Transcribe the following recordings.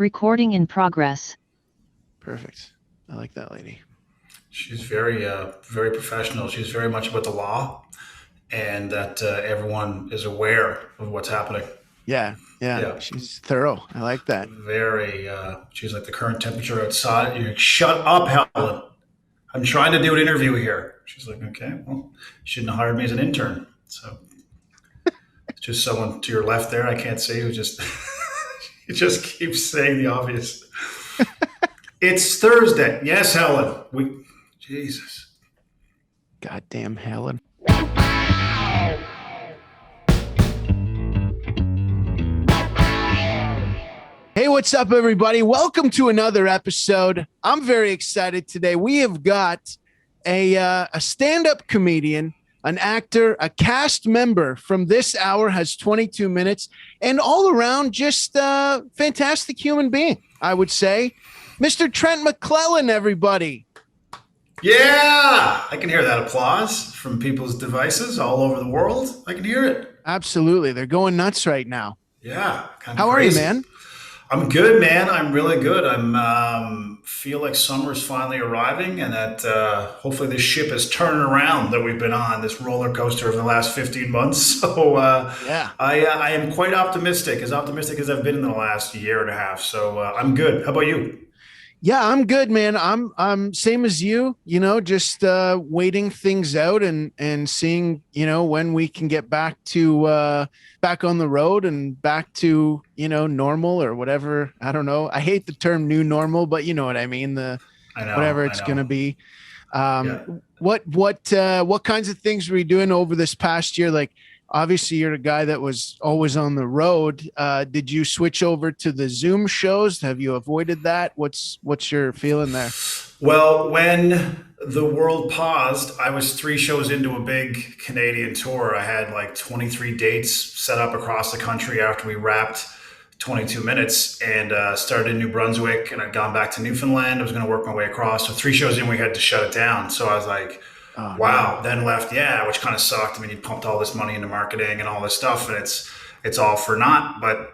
Recording in progress. Perfect. I like that lady. She's very professional. She's very much about the law, and that everyone is aware of what's happening. Yeah. Yeah, She's thorough. I like that. very. She's like the current temperature outside. You're like, shut up, Helen. I'm trying to do an interview here. She's like, okay, well, you shouldn't have hired me as an intern. So it's just someone to your left there. I can't see who just. He just keeps saying the obvious. It's Thursday. Yes, Helen. Jesus. Goddamn Helen. Hey, what's up, everybody? Welcome to another episode. I'm very excited today. We have got a stand-up comedian, an actor, a cast member from This Hour Has 22 Minutes, and all around just a fantastic human being, I would say. Mr. Trent McClellan, everybody. Yeah, I can hear that applause from people's devices all over the world. I can hear it. Absolutely. They're going nuts right now. Yeah. How are you, man? I'm good, man. I'm really good. I'm feel like summer's finally arriving, and that hopefully this ship is turning around that we've been on this roller coaster over the last 15 months. So Yeah. I am quite optimistic as I've been in the last year and a half. So I'm good. How about you? Yeah, I'm good, man. I'm same as you, just waiting things out and seeing, when we can get back to back on the road and back to, normal or whatever. I don't know. I hate the term new normal, but you know what I mean, I know, whatever it's going to be. Yeah. What kinds of things were you doing over this past year? Like, obviously you're a guy that was always on the road. Did you switch over to the Zoom shows? Have you avoided that? What's your feeling there? Well, when the world paused, I was 3 shows into a big Canadian tour. I had like 23 dates set up across the country after we wrapped 22 minutes, and started in New Brunswick, and I'd gone back to Newfoundland. I was going to work my way across. So 3 shows in, we had to shut it down. So I was like, Oh, wow. Then left, which kind of sucked. I mean, you pumped all this money into marketing and all this stuff, and it's all for naught. But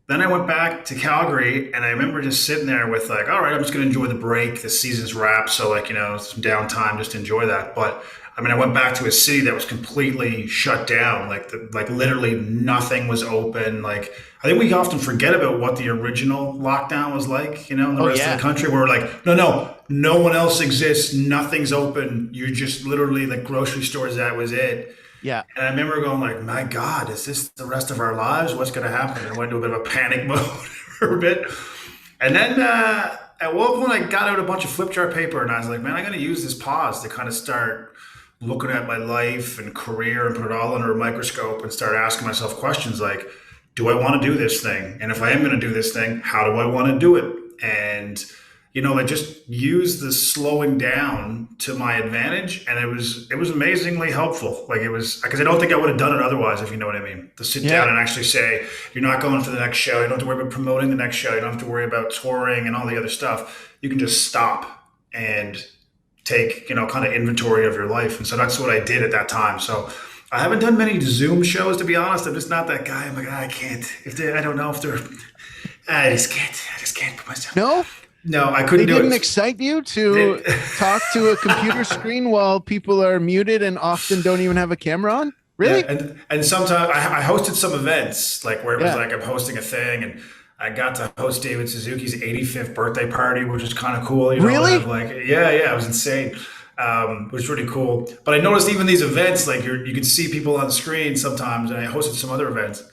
then I went back to Calgary, and I remember just sitting there with like, all right, I'm just going to enjoy the break. The season's wrapped, so like, some downtime, just enjoy that. But I mean, I went back to a city that was completely shut down. Like literally nothing was open. Like, I think we often forget about what the original lockdown was like, in the rest of the country, where we're like, no one else exists. Nothing's open. You're just literally like grocery stores. That was it. Yeah. And I remember going like, my God, is this the rest of our lives? What's going to happen? And I went into a bit of a panic mode for a bit. And then at one point I got out a bunch of flip chart paper, and I was like, man, I'm going to use this pause to kind of start looking at my life and career and put it all under a microscope and start asking myself questions like, do I want to do this thing? And if I am going to do this thing, how do I want to do it? And, like just use the slowing down to my advantage. And it was amazingly helpful. Like it was, because I don't think I would have done it otherwise, if you know what I mean. To sit down and actually say, you're not going for the next show. You don't have to worry about promoting the next show. You don't have to worry about touring and all the other stuff. You can just stop and take, kind of inventory of your life. And so that's what I did at that time. So I haven't done many Zoom shows, to be honest. I'm just not that guy. I'm like, I can't. I don't know if they're. I just can't put myself. No, I couldn't do it. They didn't excite you to talk to a computer screen while people are muted and often don't even have a camera on? Really? Yeah, and sometimes I hosted some events like where it was like I'm hosting a thing, and I got to host David Suzuki's 85th birthday party, which was kind of cool. Really? It was insane. It was really cool. But I noticed even these events, like you could see people on screen sometimes, and I hosted some other events.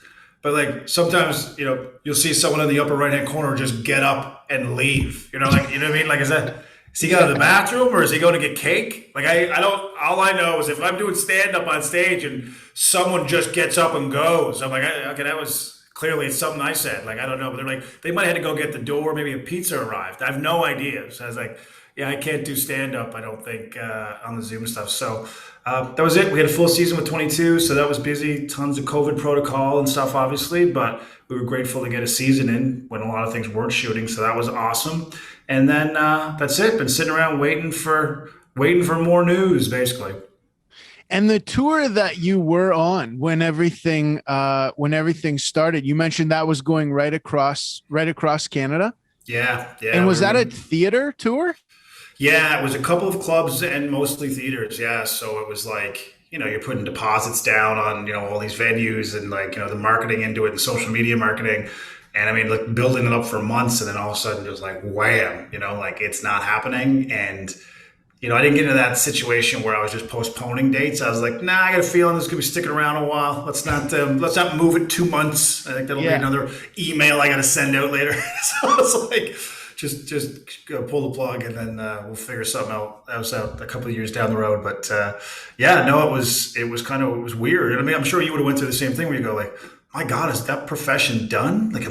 But like sometimes, you'll see someone in the upper right-hand corner just get up and leave. You know what I mean? Like, is he going to the bathroom, or is he going to get cake? Like I don't. All I know is if I'm doing stand-up on stage and someone just gets up and goes, I'm like, okay, that was clearly it's something I said. Like I don't know, but they're like they might have had to go get the door. Maybe a pizza arrived. I have no idea. So I was like, yeah, I can't do stand-up, I don't think, on the Zoom stuff. So that was it. We had a full season with 22, so that was busy. Tons of COVID protocol and stuff, obviously, but we were grateful to get a season in when a lot of things weren't shooting, so that was awesome. And then that's it. Been sitting around waiting for more news, basically. And the tour that you were on when everything started, you mentioned that was going right across Canada. Yeah, And yeah, was that a theater tour? yeah. It was a couple of clubs and mostly theaters. Yeah, so it was like you're putting deposits down on all these venues and like the marketing into it and social media marketing, and I mean like building it up for months, and then all of a sudden just like wham, like it's not happening. And I didn't get into that situation where I was just postponing dates. I was like, nah, I got a feeling this is gonna be sticking around a while. Let's not move it 2 months. I think that'll be Yeah. another email I got to send out later. So it's like, just pull the plug, and then we'll figure something out. That was out a couple of years down the road, but yeah, no, it was weird. And I mean, I'm sure you would have went through the same thing where you go like, my God, is that profession done? Like,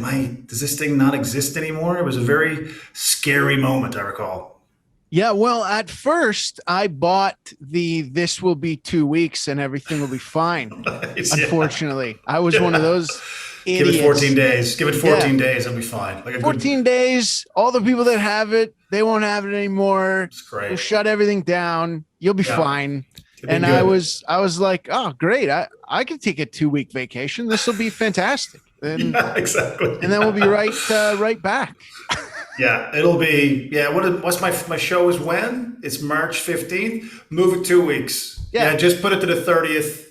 does this thing not exist anymore? It was a very scary moment, I recall. Yeah, well, at first I bought the this will be 2 weeks and everything will be fine. Yeah. Unfortunately, I was one of Yeah. those Give it 14 idiots. days. Give it Yeah, 14 days. It'll be fine. Like a good, 14 days. All the people that have it, they won't have it anymore. it's We'll great. shut everything down. You'll be Yeah. fine. It'll be And I good. was I was like, oh, great. I can take a 2 week vacation. This will be fantastic. Yeah, And exactly. then we'll be right back. Yeah, it'll be, yeah. What's my show is when? It's March 15th. Move it 2 weeks. Yeah, Yeah, just put it to the 30th.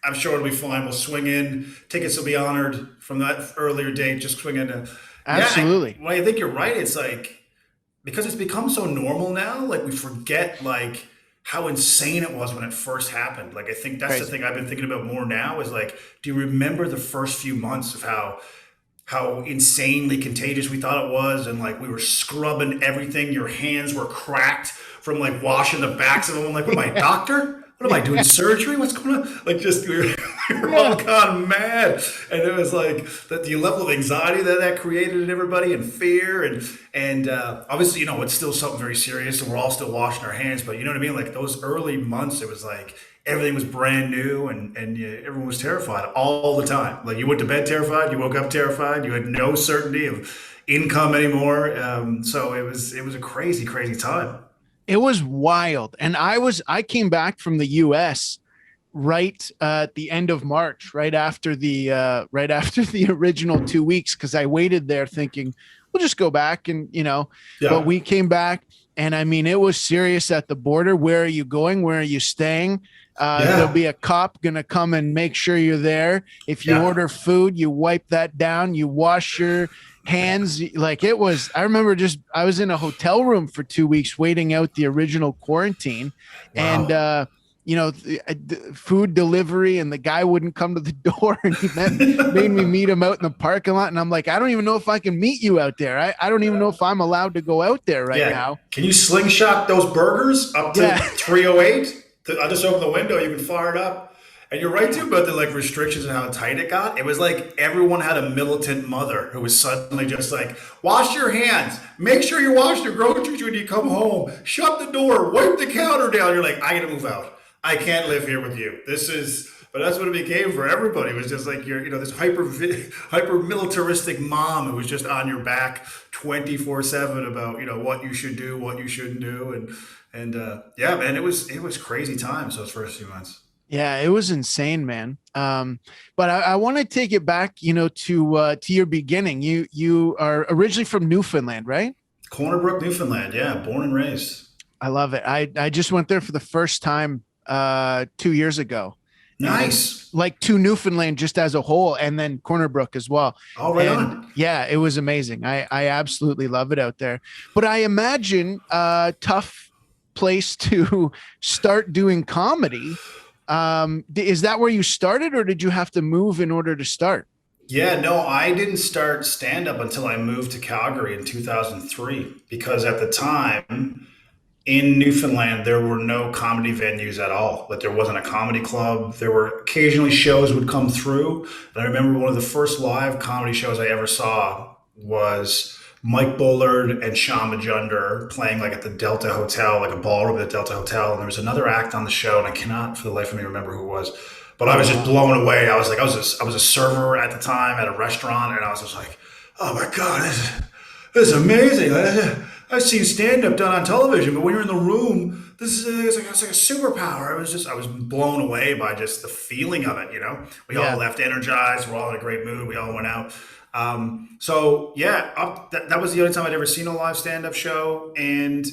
I'm sure it'll be fine. We'll swing in. Tickets will be honored from that earlier date. Just swing in. Yeah, absolutely. well, I think you're right. It's like, because it's become so normal now, like we forget like how insane it was when it first happened. Like I think that's the Crazy. thing I've been thinking about more now is like, do you remember the first few months of how insanely contagious we thought it was, and like we were scrubbing everything. Your hands were cracked from like washing the backs of them. I'm like, what am I, a doctor? What am I doing, surgery? What's going on? Like, just we were all Yeah. gone mad, and it was like that the level of anxiety that created in everybody, and fear, and obviously it's still something very serious, and we're all still washing our hands. But you know what I mean? Like those early months, it was like everything was brand new, and everyone was terrified all the time. Like you went to bed terrified, you woke up terrified, you had no certainty of income anymore. So it was a crazy, crazy time. It was wild. And I came back from the US right at the end of March, right after the original 2 weeks, because I waited there thinking we'll just go back but Yeah, we came back and I mean it was serious at the border. Where are you going? Where are you staying? There'll yeah, be a cop gonna come and make sure you're there. If you yeah. order food, you wipe that down, you wash your hands. Like it was, I remember just I was in a hotel room for 2 weeks waiting out the original quarantine, and Wow. food delivery, and the guy wouldn't come to the door, and made me meet him out in the parking lot, and I'm like, I don't even know if I can meet you out there. I don't even know if I'm allowed to go out there right Yeah. now. Can you slingshot those burgers up to Yeah. 308? I'll just open the window. You can fire it up. And you're right too about the like restrictions and how tight it got. It was like everyone had a militant mother who was suddenly just like, wash your hands, make sure you wash your groceries when you come home, shut the door, wipe the counter down. You're like, I gotta move out. I can't live here with you. But that's what it became for everybody. It was just like this hyper militaristic mom who was just on your back 24/7 about what you should do, what you shouldn't do, and yeah, man, it was crazy times those first few months. Yeah, it was insane, man. But I want to take it back, to your beginning. You are originally from Newfoundland, right? Corner Brook, Newfoundland. Yeah, born and raised. I love it. I just went there for the first time 2 years ago, and Nice. like to Newfoundland just as a whole, and then Corner Brook as well. All right And on. yeah, it was amazing. I absolutely love it out there. But I imagine tough place to start doing comedy. Is that where you started, or did you have to move in order to start? Yeah, no, I didn't start stand up until I moved to Calgary in 2003 because at the time in Newfoundland there were no comedy venues at all. Like there wasn't a comedy club. There were occasionally shows would come through. And I remember one of the first live comedy shows I ever saw was Mike Bullard and Sean Majunder playing like at the Delta Hotel, like a ballroom at the Delta Hotel. And there was another act on the show, and I cannot for the life of me remember who it was. But I Oh was just wow. blown away. I was a server at the time at a restaurant, and I was just like, oh my god, this is amazing. I've seen stand up done on television, but when you're in the room, it's like a superpower. I was blown away by just the feeling of it. We all Yeah. left energized. We're all in a great mood. We all went out. So yeah, that was the only time I'd ever seen a live stand up show. And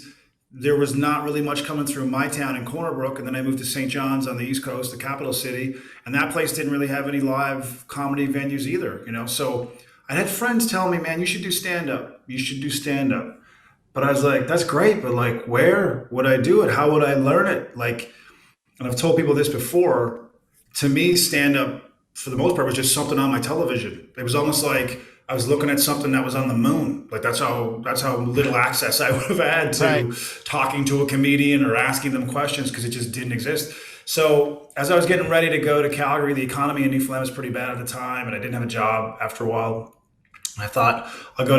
there was not really much coming through my town in Corner Brook. And then I moved to St. John's on the East Coast, the capital city. And that place didn't really have any live comedy venues either. So I had friends tell me, man, you should do stand up. You should do stand up. But I was like, that's great, but like, where would I do it? How would I learn it? Like, and I've told people this before. To me, stand up for the most part was just something on my television. It was almost like I was looking at something that was on the moon. Like that's how little access I would have had Right. to talking to a comedian or asking them questions because it just didn't exist. So as I was getting ready to go to Calgary, the economy in Newfoundland was pretty bad at the time, and I didn't have a job after a while. I thought I'll go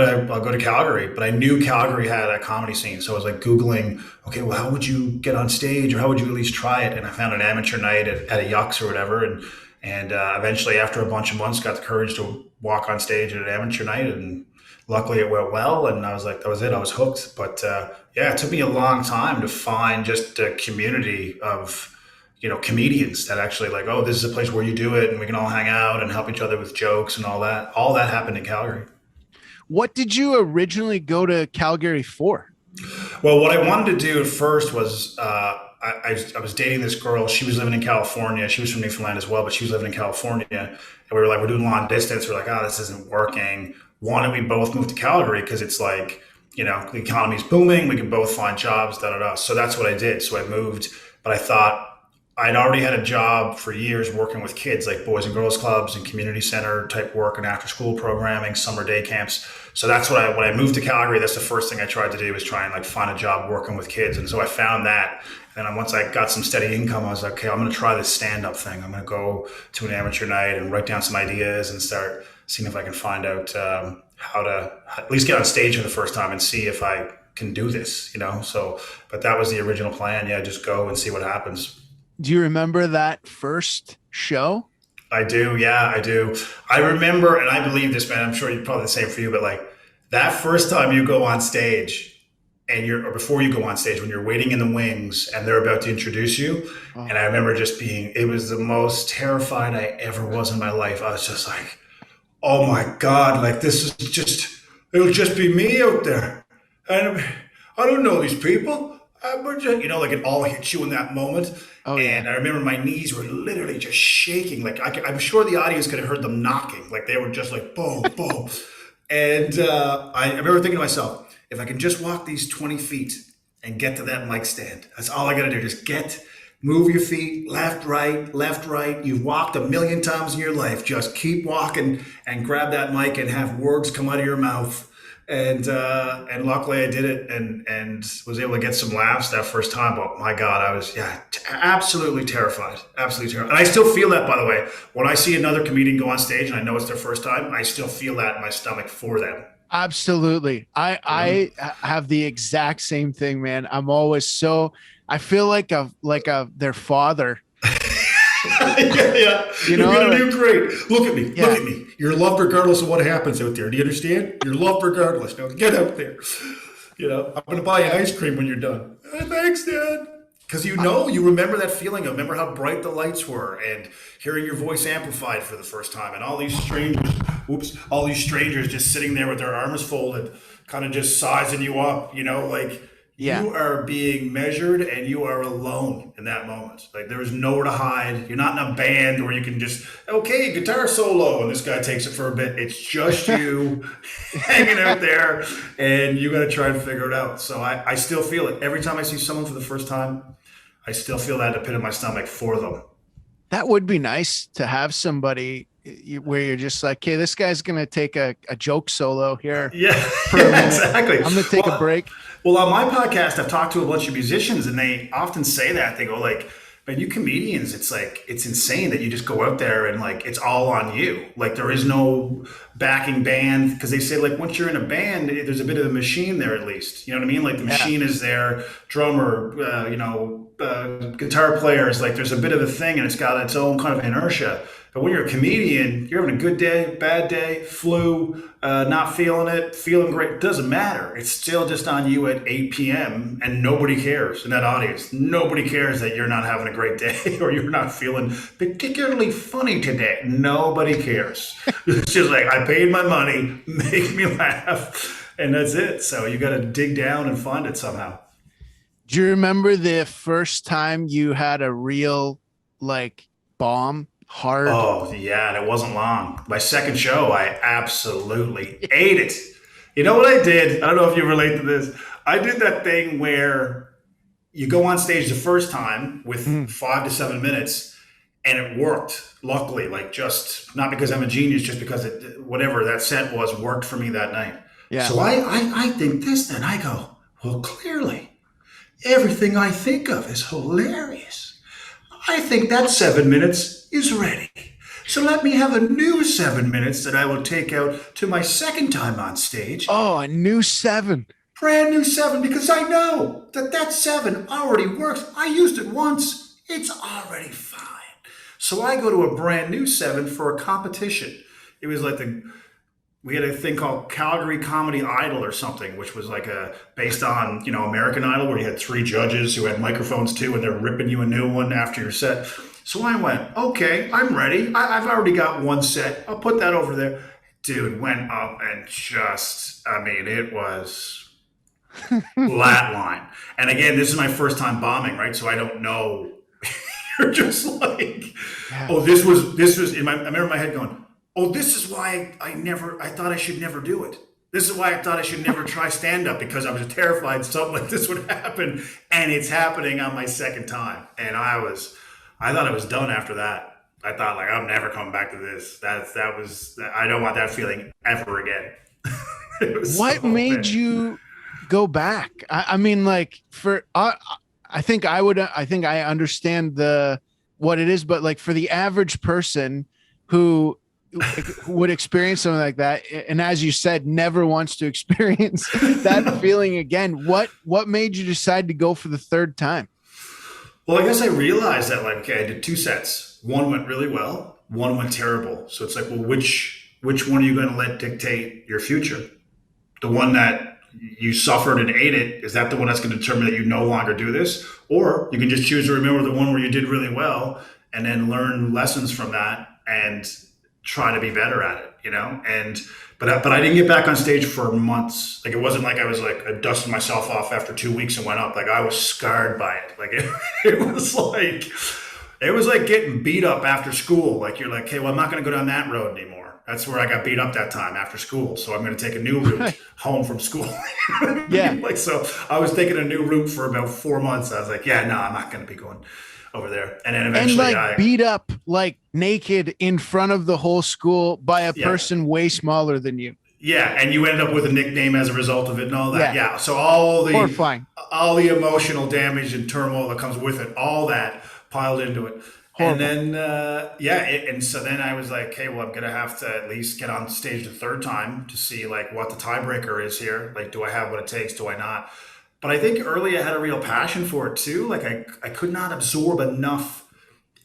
to Calgary, but I knew Calgary had a comedy scene, so I was like Googling, okay, well, how would you get on stage, or how would you at least try it? And I found an amateur night at a Yucks or whatever, and eventually, after a bunch of months, got the courage to walk on stage at an amateur night, and luckily it went well, and I was like, that was it, I was hooked. But yeah, it took me a long time to find just a community of comedians that actually like, oh, this is a place where you do it and we can all hang out and help each other with jokes and all that. All that happened in Calgary. What did you originally go to Calgary for? Well, what I wanted to do at first was I was dating this girl. She was living in California. She was from Newfoundland as well, but she was living in California. And we were like, we're doing long distance. We're like, oh, this isn't working. Why don't we both move to Calgary? Because it's like, the economy's booming. We can both find jobs, da da da. So that's what I did. So I moved, but I thought I'd already had a job for years working with kids, like boys and girls clubs and community center type work and after school programming, summer day camps. So that's when I moved to Calgary, that's the first thing I tried to do was try and like find a job working with kids. And so I found that. And then once I got some steady income, I was like, okay, I'm going to try this stand up thing. I'm going to go to an amateur night and write down some ideas and start seeing if I can find out how to at least get on stage for the first time and see if I can do this. So, but that was the original plan. Yeah, just go and see what happens. Do you remember that first show? I do. Yeah, I do. I remember, and I believe this, man. I'm sure you're probably the same for you, but like that first time you go on stage or before you go on stage, when you're waiting in the wings and they're about to introduce you. Oh, And I remember it was the most terrified I ever was in my life. I was just like, oh my God, like it'll just be me out there. And I don't know these people. But like it all hits you in that moment. oh yeah. And I remember my knees were literally just shaking. Like I'm sure the audience could have heard them knocking. Like they were just like boom, boom. And I remember thinking to myself, if I can just walk these 20 feet and get to that mic stand, that's all I got to do. Just move your feet left, right, left, right. You've walked a million times in your life. Just keep walking and grab that mic and have words come out of your mouth. And luckily I did it and was able to get some laughs that first time. But my God, I was absolutely terrified, absolutely terrified. And I still feel that, by the way, when I see another comedian go on stage and I know it's their first time, I still feel that in my stomach for them. Absolutely. I have the exact same thing, man. I'm always I feel like their father. Yeah. You You're know, gonna like, do great. Look at me. yeah. Look at me. You're loved regardless of what happens out there. Do you understand? You're loved regardless. Now get out there. I'm gonna buy you ice cream when you're done. Thanks, Dad. Because you remember that feeling. I remember how bright the lights were and hearing your voice amplified for the first time, and all these strangers just sitting there with their arms folded, kind of just sizing you up. Like Yeah. you are being measured and you are alone in that moment. Like there is nowhere to hide. You're not in a band where you can just, okay, guitar solo, and this guy takes it for a bit. It's just you hanging out there, and you got to try and figure it out. So I still feel it. Every time I see someone for the first time, I still feel that in the pit of my stomach for them. That would be nice to have somebody where you're just like, okay, this guy's going to take a joke solo here Yeah, for a minute. exactly. I'm going to take a break. Well, on my podcast, I've talked to a bunch of musicians, and they often say that. They go like, man, you comedians, it's like, it's insane that you just go out there and like, it's all on you. Like there is no backing band, because they say like, once you're in a band, there's a bit of a machine there at least. You know what I mean? Like the machine is there, drummer, guitar players, like there's a bit of a thing, and it's got its own kind of inertia. But when you're a comedian, you're having a good day, bad day, flu, not feeling it, feeling great. It doesn't matter. It's still just on you at 8 p.m. and nobody cares in that audience. Nobody cares that you're not having a great day or you're not feeling particularly funny today. Nobody cares. It's just like, I paid my money, make me laugh, and that's it. So you got to dig down and find it somehow. Do you remember the first time you had a real like bomb hard? Oh, yeah, and it wasn't long. My second show, I absolutely ate it. You know what I did? I don't know if you relate to this. I did that thing where you go on stage the first time with Mm, 5 to 7 minutes, and it worked. Luckily, like just not because I'm a genius, just because whatever that set was worked for me that night. yeah. So I think this, then I go, well, clearly, everything I think of is hilarious. I think that 7 minutes is ready. So let me have a new 7 minutes that I will take out to my second time on stage. Oh, a new seven. Brand new seven, because I know that that seven already works. I used it once. It's already fine. So I go to a brand new seven for a competition. It was like we had a thing called Calgary Comedy Idol or something, which was like a based on American Idol, where you had three judges who had microphones too, and they're ripping you a new one after your set. So I went, okay, I'm ready. I've already got one set. I'll put that over there. Dude went up and it was flatline. And again, this is my first time bombing, right? So I don't know. You're just like, Yeah. oh, this was I remember in my head going, oh, this is why I thought I should never do it. This is why I thought I should never try stand up, because I was terrified something like this would happen. And it's happening on my second time. And I thought it was done after that. I thought, like, I'm never coming back to this. I don't want that feeling ever again. It was What so made bad. you go back? I mean, like I think I understand what it is, but like for the average person who would experience something like that, and as you said, never wants to experience that feeling again. What made you decide to go for the third time? Well, I guess I realized that, like, okay, I did two sets. One went really well, one went terrible. So it's like, well, which one are you going to let dictate your future? The one that you suffered and ate it, is that the one that's going to determine that you no longer do this? Or you can just choose to remember the one where you did really well and then learn lessons from that and try to be better at it. But I didn't get back on stage for months. Like, it wasn't like I was like, I dusted myself off after 2 weeks and went up. Like, I was scarred by it. Like, it was like getting beat up after school. Like, you're like, okay, well, I'm not going to go down that road anymore. That's where I got beat up that time after school. So I'm going to take a new route home from school. Yeah. Like, so I was taking a new route for about 4 months. I was like, yeah, no, I'm not going to be going over there. And then And eventually like beat up like naked in front of the whole school by a yeah. person way smaller than you. Yeah, and you ended up with a nickname as a result of it and all that. Yeah. Yeah. So Horrifying. all the emotional damage and turmoil that comes with it, all that piled into it. Horrible. And then and so then I was like, hey, well, I'm gonna have to at least get on stage the third time to see like what the tiebreaker is here. Like, do I have what it takes? Do I not? But I think early I had a real passion for it too. Like, I could not absorb enough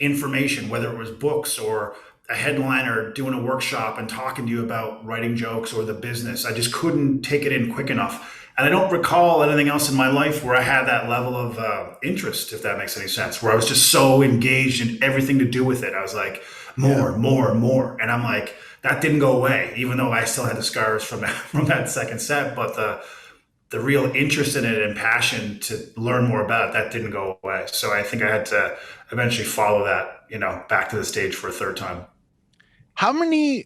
information, whether it was books or a headliner doing a workshop and talking to you about writing jokes or the business. I just couldn't take it in quick enough. And I don't recall anything else in my life where I had that level of interest, if that makes any sense, where I was just so engaged in everything to do with it. I was like, more, more, more. And I'm like, that didn't go away, even though I still had the scars from that second set. But the real interest in it and passion to learn more about it, that didn't go away. So I think I had to eventually follow that, back to the stage for a third time. How many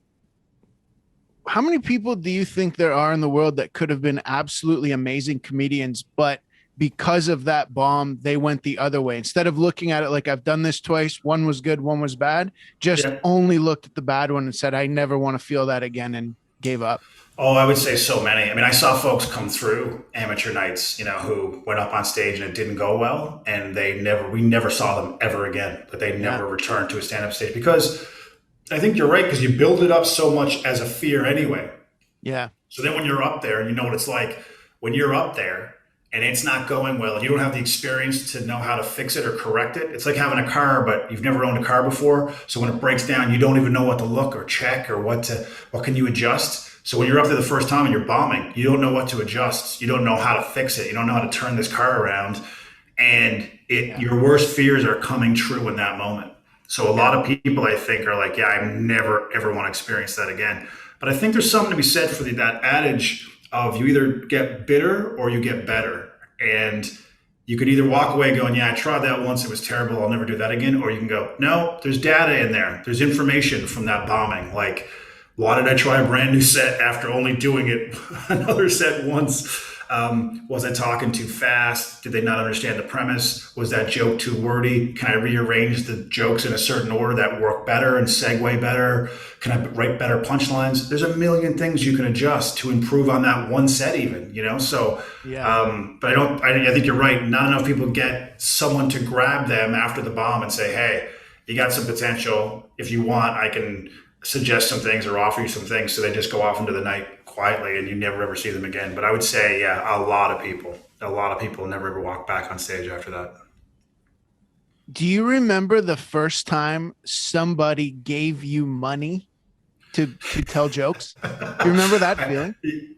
people do you think there are in the world that could have been absolutely amazing comedians, but because of that bomb, they went the other way? Instead of looking at it like, I've done this twice, one was good, one was bad, just Yeah. only looked at the bad one and said, I never want to feel that again, and gave up. Oh, I would say so many. I mean, I saw folks come through amateur nights, who went up on stage and it didn't go well, and we never saw them ever again. But they never returned to a stand-up stage, because I think you're right, because you build it up so much as a fear anyway. Yeah. So then when you're up there, and you know what it's like when you're up there and it's not going well, you don't have the experience to know how to fix it or correct it. It's like having a car, but you've never owned a car before. So when it breaks down, you don't even know what to look or check or what can you adjust. So when you're up there the first time and you're bombing, you don't know what to adjust. You don't know how to fix it. You don't know how to turn this car around, and Yeah. your worst fears are coming true in that moment. So a Yeah. lot of people I think are like, yeah, I never ever want to experience that again. But I think there's something to be said for that adage of you either get bitter or you get better. And you could either walk away going, yeah, I tried that once, it was terrible, I'll never do that again. Or you can go, no, there's data in there. There's information from that bombing. Like, why did I try a brand new set after only doing it another set once? Was I talking too fast? Did they not understand the premise? Was that joke too wordy? Can I rearrange the jokes in a certain order that work better and segue better? Can I write better punchlines? There's a million things you can adjust to improve on that one set, even, you know? So, Yeah. but I think you're right. Not enough people get someone to grab them after the bomb and say, hey, you got some potential. If you want, I can suggest some things or offer you some things. So they just go off into the night quietly and you never ever see them again. But I would say, yeah, a lot of people never ever walk back on stage after that. Do you remember the first time somebody gave you money to tell jokes? Do you remember that feeling?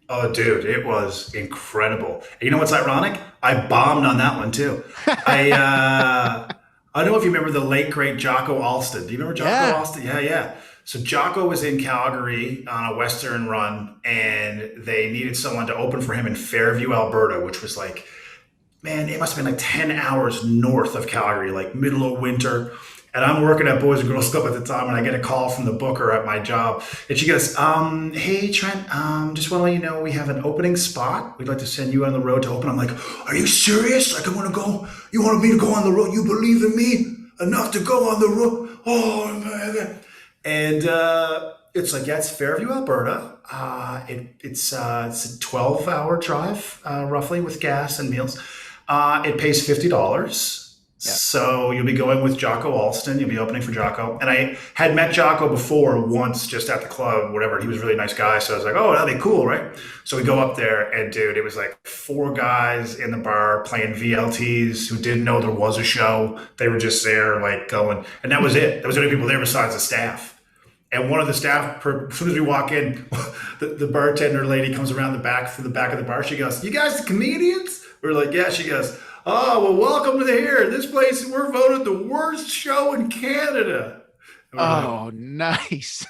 Oh, dude, it was incredible. And you know what's ironic? I bombed on that one too. I don't know if you remember the late great Jocko Alston. Do you remember Jocko Yeah. Alston? Yeah, yeah. So Jocko was in Calgary on a Western run, and they needed someone to open for him in Fairview, Alberta, which was like, man, it must have been like 10 hours north of Calgary, like middle of winter. And I'm working at Boys and Girls Club at the time, and I get a call from the booker at my job. And she goes, hey, Trent, just want to let you know we have an opening spot. We'd like to send you on the road to open. I'm like, are you serious? Like, I want to go? You want me to go on the road? You believe in me enough to go on the road? Oh, man. And it's like, yeah, it's Fairview, Alberta. It's a 12-hour drive, roughly, with gas and meals. It pays $50. Yeah. So you'll be going with Jocko Alston. You'll be opening for Jocko. And I had met Jocko before once just at the club, whatever. He was a really nice guy. So I was like, oh, that'd be cool, right? So we go up there, and dude, it was like four guys in the bar playing VLTs who didn't know there was a show. They were just there, like, going. And that was it. There was the only people there besides the staff. And one of the staff, as soon as we walk in, the bartender lady comes around the back through the back of the bar. She goes, "You guys the comedians?" We're like, "Yeah." She goes, "Oh, well, welcome to the here. This place, we're voted the worst show in Canada." And we're like, Oh, nice.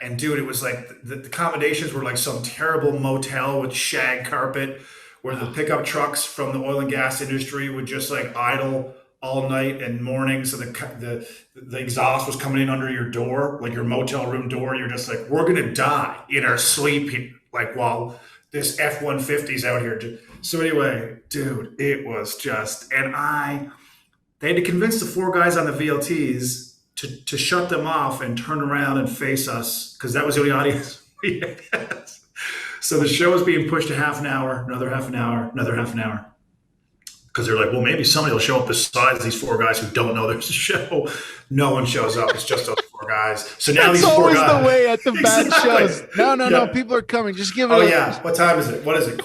and dude, it was like the accommodations were like some terrible motel with shag carpet, where the pickup trucks from the oil and gas industry would just like idle all night and morning. So the exhaust was coming in under your door, like your motel room door. You're just like, we're gonna die in our sleep here, like while this F-150's out here. So anyway, dude, it was just, and they had to convince the four guys on the VLTs to shut them off and turn around and face us because that was the only audience we had. So the show was being pushed to half an hour, another half an hour, another half an hour. Because they're like, well, maybe somebody will show up besides these four guys who don't know there's a show. No one shows up. It's just those four guys. So now That's these four always guys. the way at the bad Exactly. shows. No, no, no. Yeah. People are coming. Just give it Oh a yeah. What time is it? What is it?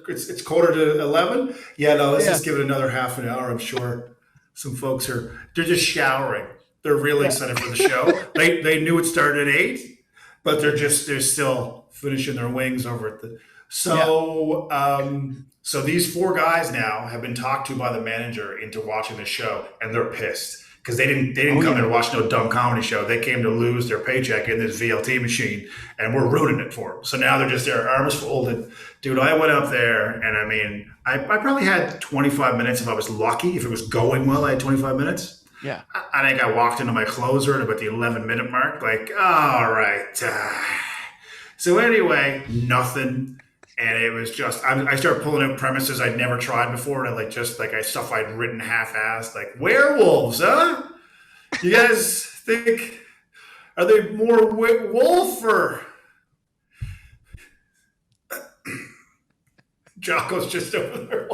It's quarter to 11. Yeah. No. Let's yeah, just give it another half an hour. I'm sure some folks they're just showering. They're really yeah, excited for the show. They knew it started at 8, but they're still finishing their wings over at the. yeah. So these four guys now have been talked to by the manager into watching the show, and they're pissed because they didn't Oh come there yeah. to watch no dumb comedy show. They came to lose their paycheck in this VLT machine, and we're ruining it for them. So now they're just their arms folded. Dude, I went up there, and I mean, I probably had 25 minutes if I was lucky. If it was going well, I had 25 minutes. Yeah. I think I walked into my closer at about the 11-minute mark, like, all right. So anyway, nothing. And it was just, I started pulling out premises I'd never tried before. And stuff I'd written half-assed, like werewolves, huh? You guys think, are they more wolf or? Jocko's just over there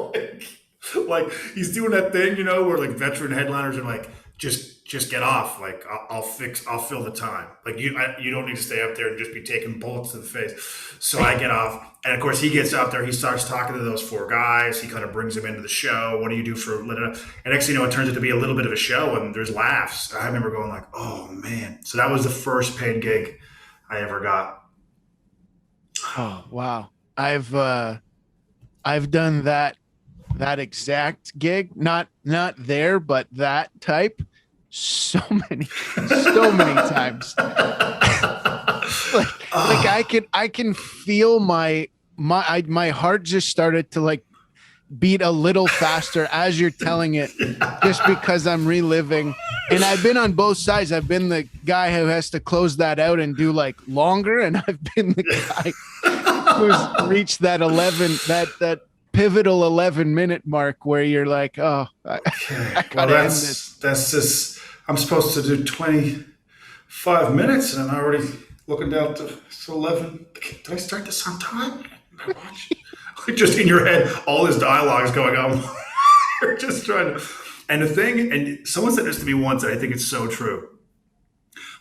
like he's doing that thing, where like veteran headliners are like, just just get off. Like I'll fill the time. Like you don't need to stay up there and just be taking bullets to the face. So I get off, and of course he gets out there. He starts talking to those four guys. He kind of brings them into the show. What do you do for? And next thing you know, it turns out to be a little bit of a show, and there's laughs. I remember going like, oh man. So that was the first paid gig I ever got. Oh wow. I've done that exact gig, not there, but that type so many times. like I can feel my heart just started to like beat a little faster as you're telling it, just because I'm reliving. And I've been on both sides. I've been the guy who has to close that out and do like longer, and I've been the guy who's reached that that pivotal 11-minute mark where you're like, oh, I gotta end this. That's just, I'm supposed to do 25 minutes and I'm already looking down to 11. Did I start this on time? Just in your head, all this dialogue is going on. You're just trying to, and the thing, and someone said this to me once, and I think it's so true.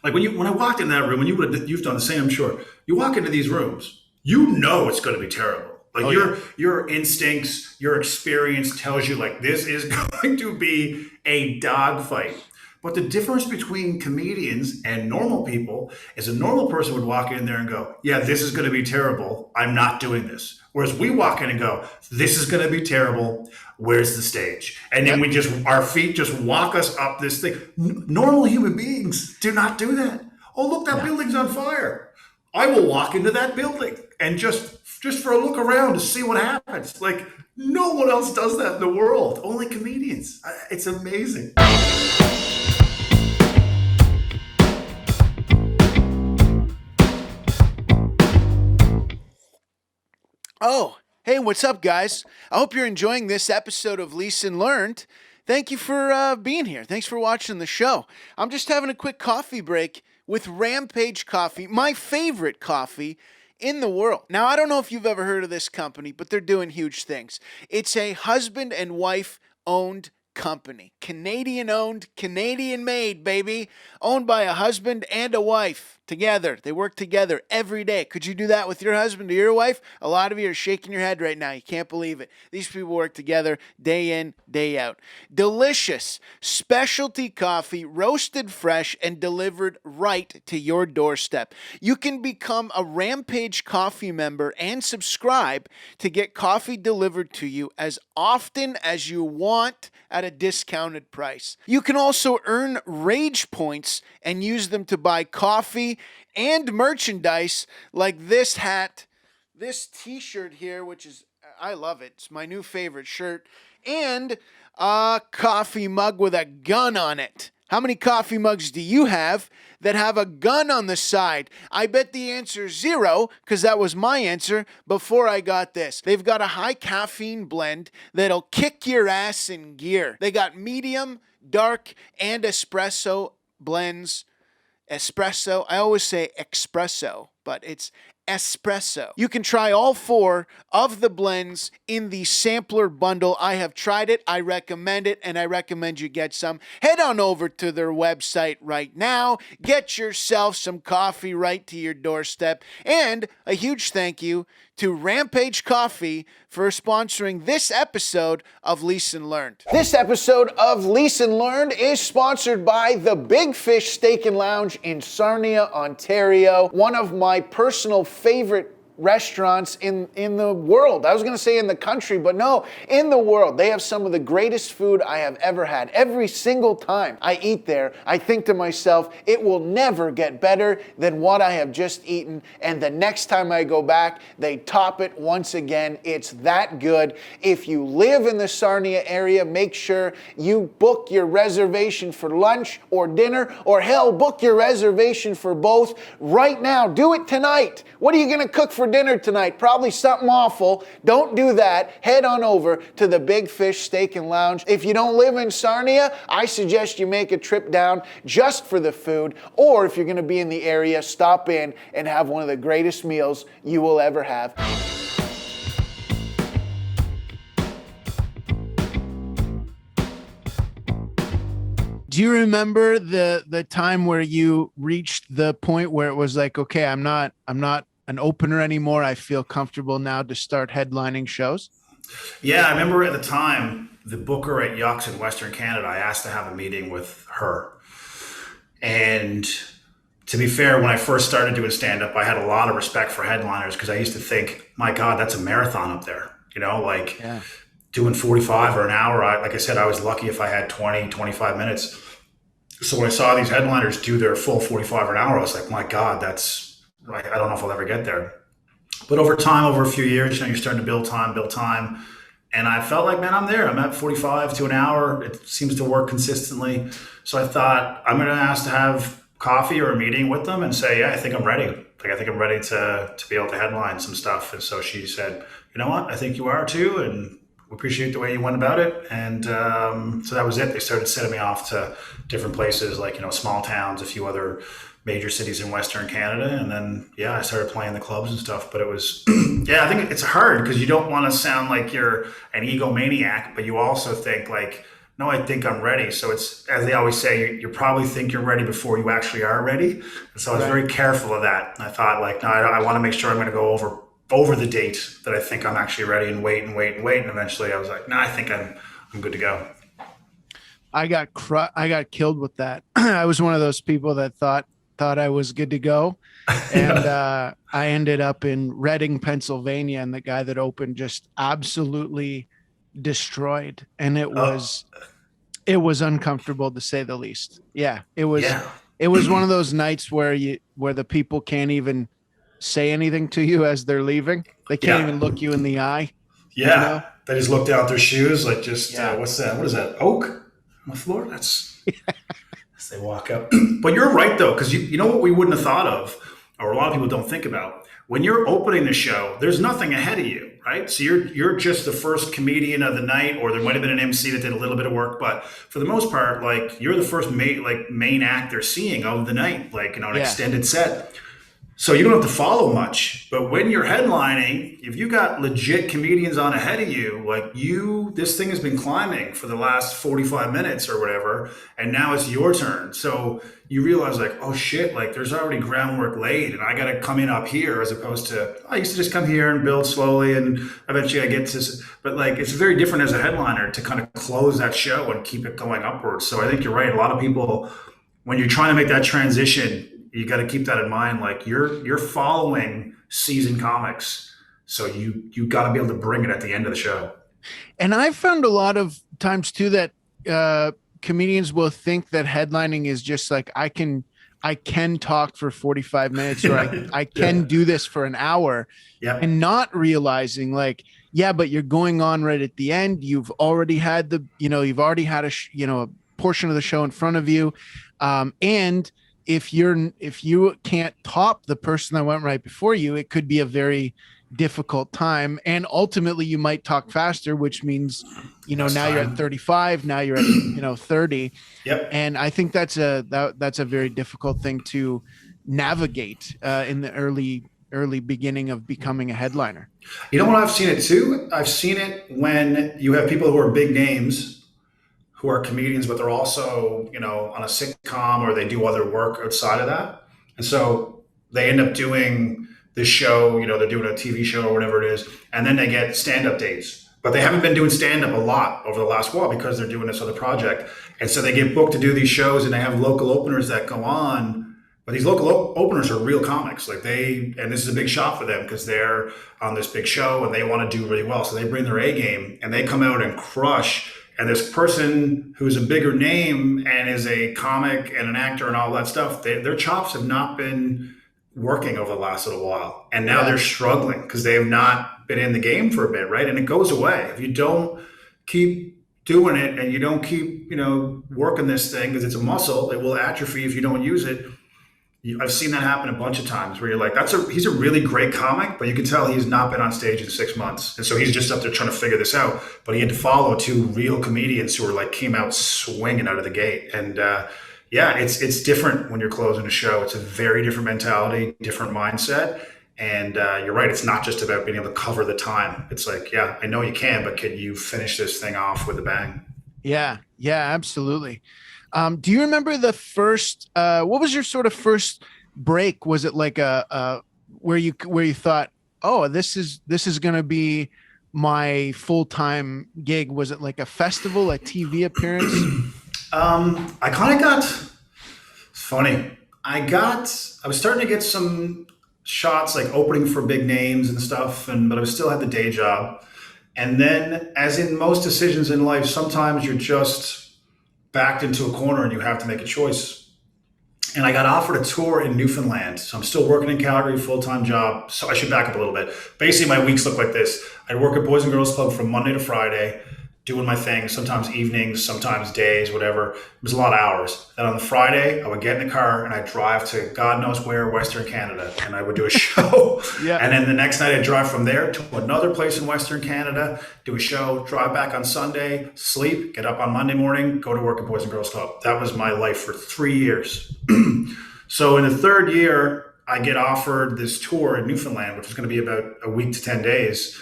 Like when I walked in that room, you've done the same, I'm sure. You walk into these rooms, you know it's going to be terrible. Like your instincts, your experience tells you like this is going to be a dogfight. But the difference between comedians and normal people is a normal person would walk in there and go, yeah, this is going to be terrible. I'm not doing this. Whereas we walk in and go, this is going to be terrible. Where's the stage? And then our feet just walk us up this thing. Normal human beings do not do that. Oh, look, that building's on fire. I will walk into that building and just for a look around to see what happens. Like no one else does that in the world. Only comedians. It's amazing. Oh, hey, what's up, guys? I hope you're enjoying this episode of Leeson Learned. Thank you for being here. Thanks for watching the show. I'm just having a quick coffee break with Rampage Coffee, my favorite coffee in the world. Now, I don't know if you've ever heard of this company, but they're doing huge things. It's a husband and wife owned company. Canadian owned, Canadian made, baby. Owned by a husband and a wife. Together. They work together every day. Could you do that with your husband or your wife? A lot of you are shaking your head right now. You can't believe it. These people work together day in, day out. Delicious specialty coffee, roasted fresh and delivered right to your doorstep. You can become a Rampage Coffee member and subscribe to get coffee delivered to you as often as you want at a discounted price. You can also earn Rage points and use them to buy coffee and merchandise like this hat, this t-shirt here, which is, I love it. It's my new favorite shirt, and a coffee mug with a gun on it. How many coffee mugs do you have that have a gun on the side? I bet the answer is 0, because that was my answer before I got this. They've got a high caffeine blend that'll kick your ass in gear. They got medium, dark, and espresso blends. Espresso. I always say espresso, but it's espresso. You can try all 4 of the blends in the sampler bundle. I have tried it. I recommend it, and I recommend you get some. Head on over to their website right now. Get yourself some coffee right to your doorstep. And a huge thank you to Rampage Coffee for sponsoring this episode of Leeson Learned. This episode of Leeson Learned is sponsored by the Big Fish Steak and Lounge in Sarnia, Ontario. One of my personal favorite restaurants in the world. I was going to say in the country, but no, in the world. They have some of the greatest food I have ever had. Every single time I eat there, I think to myself, it will never get better than what I have just eaten. And the next time I go back, they top it once again. It's that good. If you live in the Sarnia area, make sure you book your reservation for lunch or dinner, or hell, book your reservation for both right now. Do it tonight. What are you going to cook for dinner tonight? Probably something awful. Don't do that. Head on over to the Big Fish Steak and Lounge. If you don't live in Sarnia, I suggest you make a trip down just for the food, or if you're going to be in the area, stop in and have one of the greatest meals you will ever have. Do you remember the time where you reached the point where it was like, okay, I'm not an opener anymore. I feel comfortable now to start headlining shows? Yeah, I remember at the time, the booker at Yucks in Western Canada, I asked to have a meeting with her. And to be fair, when I first started doing stand up, I had a lot of respect for headliners because I used to think, my God, that's a marathon up there. Like Yeah. doing 45 or an hour. Like I said, I was lucky if I had 20, 25 minutes. So when I saw these headliners do their full 45 or an hour, I was like, my God, I don't know if I'll ever get there. But over time, over a few years, you're starting to build time, build time. And I felt like, man, I'm there. I'm at 45 to an hour. It seems to work consistently. So I thought I'm going to ask to have coffee or a meeting with them and say, yeah, I think I'm ready. Like, I think I'm ready to be able to headline some stuff. And so she said, you know what? I think you are too. And we appreciate the way you went about it. And so that was it. They started sending me off to different places, like, small towns, a few other major cities in Western Canada. And then, yeah, I started playing the clubs and stuff. But it was, yeah, I think it's hard because you don't want to sound like you're an egomaniac, but you also think like, no, I think I'm ready. So it's, as they always say, you probably think you're ready before you actually are ready. And so I was very careful of that. And I thought like, no, I want to make sure I'm going to go over the date that I think I'm actually ready and wait. And eventually I was like, no, I think I'm good to go. I got killed with that. I was one of those people that thought I was good to go. And I ended up in Reading, Pennsylvania, and the guy that opened just absolutely destroyed. And it was uncomfortable to say the least. Yeah. It was one of those nights where the people can't even say anything to you as they're leaving. They can't even look you in the eye. Yeah. They just look down at their shoes. Like what's that? What is that? Oak on the floor? That's as they walk up. But you're right though. Cause you know what we wouldn't have thought of, or a lot of people don't think about, when you're opening the show, there's nothing ahead of you, right? So you're just the first comedian of the night, or there might have been an MC that did a little bit of work, but for the most part, like you're the first main actor seeing of the night, like an extended set. So you don't have to follow much. But when you're headlining, if you got legit comedians on ahead of you, like this thing has been climbing for the last 45 minutes or whatever, and now it's your turn. So you realize like, oh shit, like there's already groundwork laid and I got to come in up here, as opposed to, I used to just come here and build slowly and eventually I get to this. But like, it's very different as a headliner to kind of close that show and keep it going upwards. So I think you're right. A lot of people, when you're trying to make that transition, you got to keep that in mind. Like you're following seasoned comics. So you got to be able to bring it at the end of the show. And I've found a lot of times too that comedians will think that headlining is just like, I can talk for 45 minutes or I can do this for an hour, and not realizing like, yeah, but you're going on right at the end. You've already had a portion of the show in front of you. And if you can't top the person that went right before you, it could be a very difficult time. And ultimately you might talk faster, which means, now you're at 35, now you're at, 30. Yep. And I think that's a very difficult thing to navigate in the early beginning of becoming a headliner. You know what? I've seen it too. I've seen it when you have people who are big names, who are comedians, but they're also, on a sitcom, or they do other work outside of that. And so they end up doing this show, they're doing a TV show or whatever it is, and then they get stand-up dates. But they haven't been doing stand-up a lot over the last while because they're doing this other project. And so they get booked to do these shows, and they have local openers that go on. But these local openers are real comics. And this is a big shot for them because they're on this big show and they want to do really well. So they bring their A game and they come out and crush. And this person who's a bigger name and is a comic and an actor and all that stuff, their chops have not been working over the last little while. And now they're struggling because they have not been in the game for a bit, right? And it goes away. If you don't keep doing it and you don't keep, working this thing, because it's a muscle, it will atrophy if you don't use it. I've seen that happen a bunch of times where you're like, he's a really great comic, but you can tell he's not been on stage in 6 months. And so he's just up there trying to figure this out. But he had to follow two real comedians who came out swinging out of the gate. And it's different when you're closing a show. It's a very different mentality, different mindset. And you're right. It's not just about being able to cover the time. It's like, I know you can, but can you finish this thing off with a bang? Yeah, absolutely. Do you remember the first? What was your sort of first break? Was it like a where you thought, oh, this is going to be my full time gig? Was it like a festival, a TV appearance? I kind of got, it's funny. I was starting to get some shots like opening for big names and stuff, but I still had the day job. And then, as in most decisions in life, sometimes you're just backed into a corner and you have to make a choice. And I got offered a tour in Newfoundland. So I'm still working in Calgary, full time job. So I should back up a little bit. Basically, my weeks look like this. I'd work at Boys and Girls Club from Monday to Friday, doing my thing, sometimes evenings, sometimes days, whatever. It was a lot of hours. Then on the Friday, I would get in the car and I'd drive to God knows where, Western Canada, and I would do a show. Yeah. And then the next night I'd drive from there to another place in Western Canada, do a show, drive back on Sunday, sleep, get up on Monday morning, go to work at Boys and Girls Club. That was my life for 3 years. So in the third year, I get offered this tour in Newfoundland, which was going to be about a week to 10 days.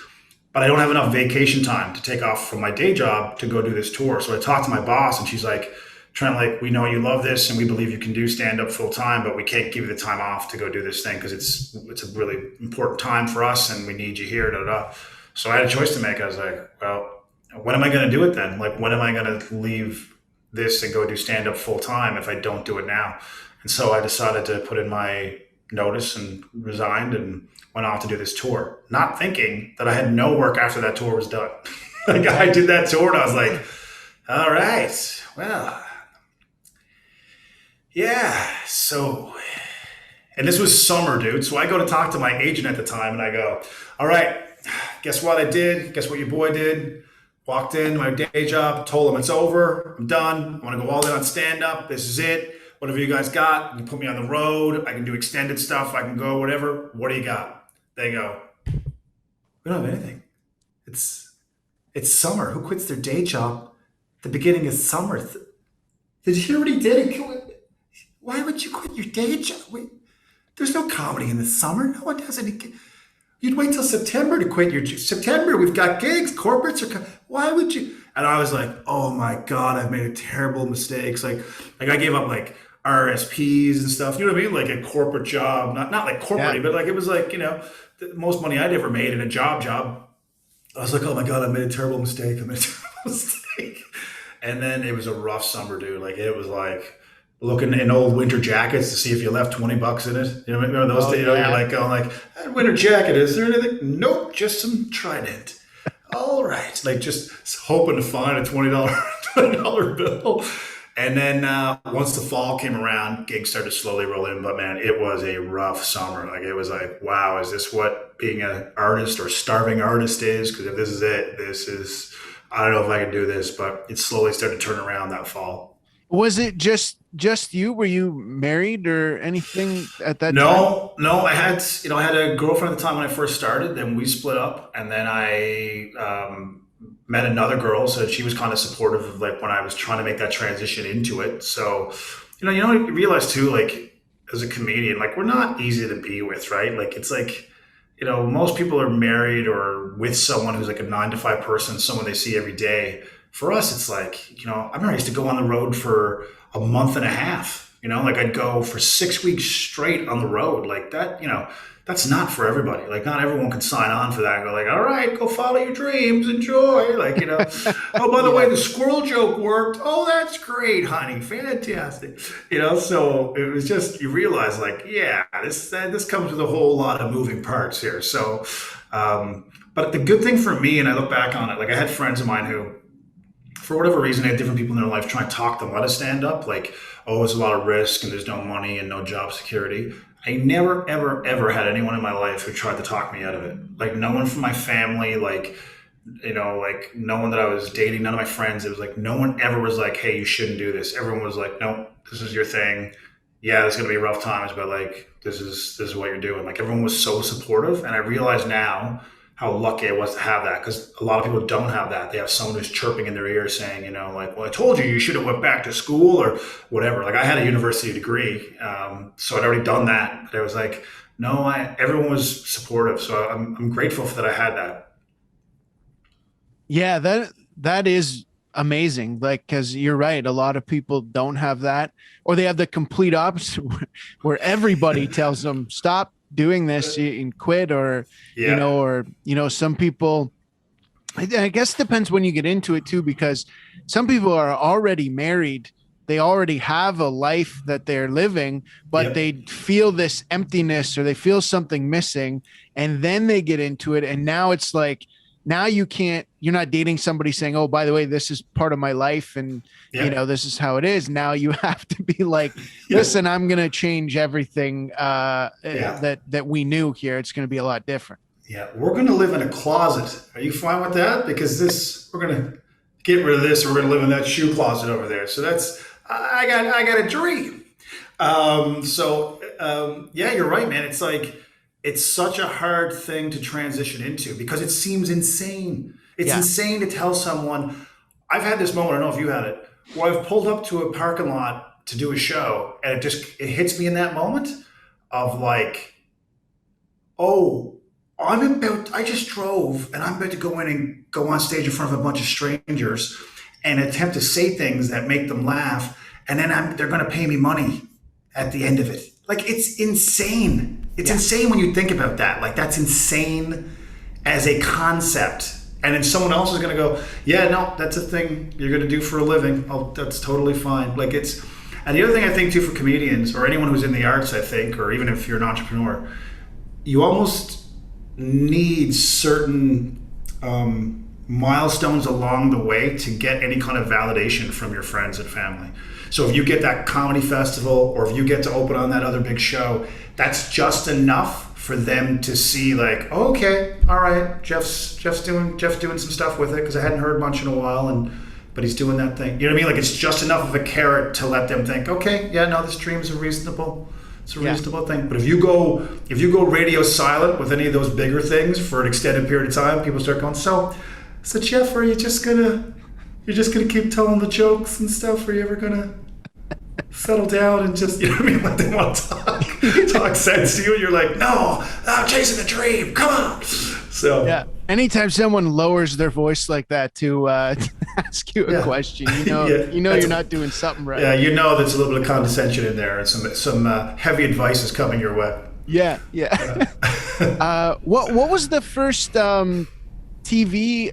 But I don't have enough vacation time to take off from my day job to go do this tour. So I talked to my boss and she's like, Trent, like, we know you love this and we believe you can do stand up full time, but we can't give you the time off to go do this thing because it's a really important time for us and we need you here. Da, da, da. So I had a choice to make. I was like, well, when am I going to do it then? Like, when am I going to leave this and go do stand up full time if I don't do it now? And so I decided to put in my notice and resigned and went off to do this tour, not thinking that I had no work after that tour was done. Like I did that tour and I was like, all right, well, yeah. So, and this was summer, dude. So I go to talk to my agent at the time and I go, all right, guess what I did? Guess what your boy did? Walked in my day job, told him it's over. I'm done. I want to go all in on stand up. This is it. Whatever you guys got, you can put me on the road. I can do extended stuff. I can go, whatever. What do you got? They go, we don't have anything. It's summer. Who quits their day job at the beginning of summer? Did you hear what he did? Why would you quit your day job? Wait, there's no comedy in the summer. No one does any. You'd wait till September to quit your September. We've got gigs. Corporates are. Why would you? And I was like, oh my God, I've made terrible mistakes. Like I gave up like RSPs and stuff. You know what I mean? Like a corporate job, not like corporate, but like it was like, the most money I'd ever made in a job. I was like, oh my God, I made a terrible mistake. I made a terrible mistake. And then it was a rough summer, dude. Like it was like looking in old winter jackets to see if you left $20 in it. You know, remember those days? You're like going like, that winter jacket, is there anything? Nope, just some Trident. All right. Like just hoping to find a $20 bill. And then once the fall came around, gigs started to slowly roll in. But man, it was a rough summer. Like it was like, wow, is this what being an artist or starving artist is? Because if this is it, I don't know if I can do this. But it slowly started to turn around that fall. Was it just you? Were you married or anything at that time? No. I had a girlfriend at the time when I first started. Then we split up, and then I met another girl, so she was kind of supportive of like when I was trying to make that transition into it. So, you realize too, like as a comedian, like we're not easy to be with, right? Like it's like, most people are married or with someone who's like a 9 to 5 person, someone they see every day. For us, it's like, I remember I used to go on the road for a month and a half, like I'd go for 6 weeks straight on the road like that, that's not for everybody. Like not everyone can sign on for that and go like, all right, go follow your dreams, enjoy. Like, oh, by the way, the squirrel joke worked. Oh, that's great, honey. Fantastic. So it was just, you realize like, yeah, this comes with a whole lot of moving parts here. So, but the good thing for me, and I look back on it, like I had friends of mine who, for whatever reason, they had different people in their life trying to talk them out of stand up. Like, oh, it's a lot of risk and there's no money and no job security. I never, ever, ever had anyone in my life who tried to talk me out of it. Like no one from my family, like no one that I was dating, none of my friends. It was like, no one ever was like, hey, you shouldn't do this. Everyone was like, no, this is your thing. Yeah, there's going to be rough times, but like, this is what you're doing. Like everyone was so supportive. And I realize now how lucky I was to have that, because a lot of people don't have that. They have someone who's chirping in their ear saying, like, well, I told you should have went back to school or whatever. Like I had a university degree, so I'd already done that. But I was like, no, everyone was supportive. So I'm grateful that I had that. Yeah, that is amazing. Like, because you're right, a lot of people don't have that, or they have the complete opposite, where everybody tells them stop doing this and quit, or Yeah. some people. I guess it depends when you get into it too, because some people are already married. They already have a life that they're living, but Yep. they feel this emptiness or they feel something missing. And then they get into it. And now it's like, now you're not dating somebody saying, oh, by the way, this is part of my life. And, Yeah. this is how it is. Now you have to be like, Yeah. listen, I'm going to change everything Yeah. that we knew here. It's going to be a lot different. Yeah, we're going to live in a closet. Are you fine with that? Because we're going to get rid of this. Or we're going to live in that shoe closet over there. So I got a dream. Yeah, you're right, man. It's like, it's such a hard thing to transition into because it seems insane. It's insane to tell someone. I've had this moment, I don't know if you had it, where I've pulled up to a parking lot to do a show, and it hits me in that moment of like, oh, I just drove and I'm about to go in and go on stage in front of a bunch of strangers and attempt to say things that make them laugh. And then they're going to pay me money at the end of it. Like, it's insane. It's insane when you think about that. Like, that's insane as a concept. And then someone else is going to go, yeah, no, that's a thing you're going to do for a living. Oh, that's totally fine. Like, and the other thing I think too for comedians or anyone who's in the arts, I think, or even if you're an entrepreneur, you almost need certain milestones along the way to get any kind of validation from your friends and family. So if you get that comedy festival or if you get to open on that other big show, that's just enough for them to see like, oh, okay, all right, Jeff's doing some stuff with it because I hadn't heard much in a while, but he's doing that thing. You know what I mean? Like, it's just enough of a carrot to let them think, okay, yeah, no, this dream's reasonable. It's a reasonable thing. But if you go radio silent with any of those bigger things for an extended period of time, people start going, so Jeff, are you just gonna keep telling the jokes and stuff? Are you ever gonna settle down and just, you know what I mean? Like, they want to talk sense to you, and you're like, no, I'm chasing the dream. Come on. So yeah. Anytime someone lowers their voice like that to ask you a question, you're not doing something right. Yeah, there's a little bit of condescension in there, and some heavy advice is coming your way. Yeah. What was the first TV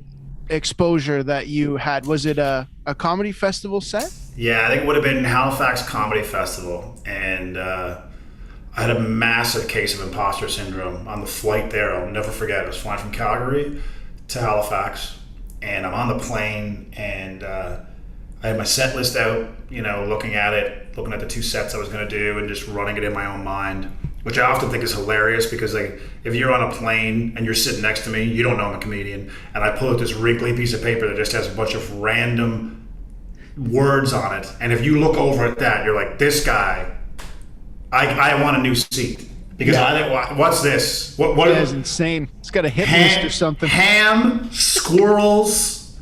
exposure that you had? Was it a comedy festival set? Yeah, I think it would have been Halifax Comedy Festival, and I had a massive case of imposter syndrome on the flight there. I'll never forget. I was flying from Calgary to Halifax, and I'm on the plane, and I had my set list out, looking at the 2 sets I was going to do and just running it in my own mind, which I often think is hilarious because, like, if you're on a plane and you're sitting next to me, you don't know I'm a comedian, and I pull out this wrinkly piece of paper that just has a bunch of random words on it, and if you look over at that, you're like, this guy, I want a new seat because I think, what's this? What that is insane. It's got a hit list or something. Ham, squirrels.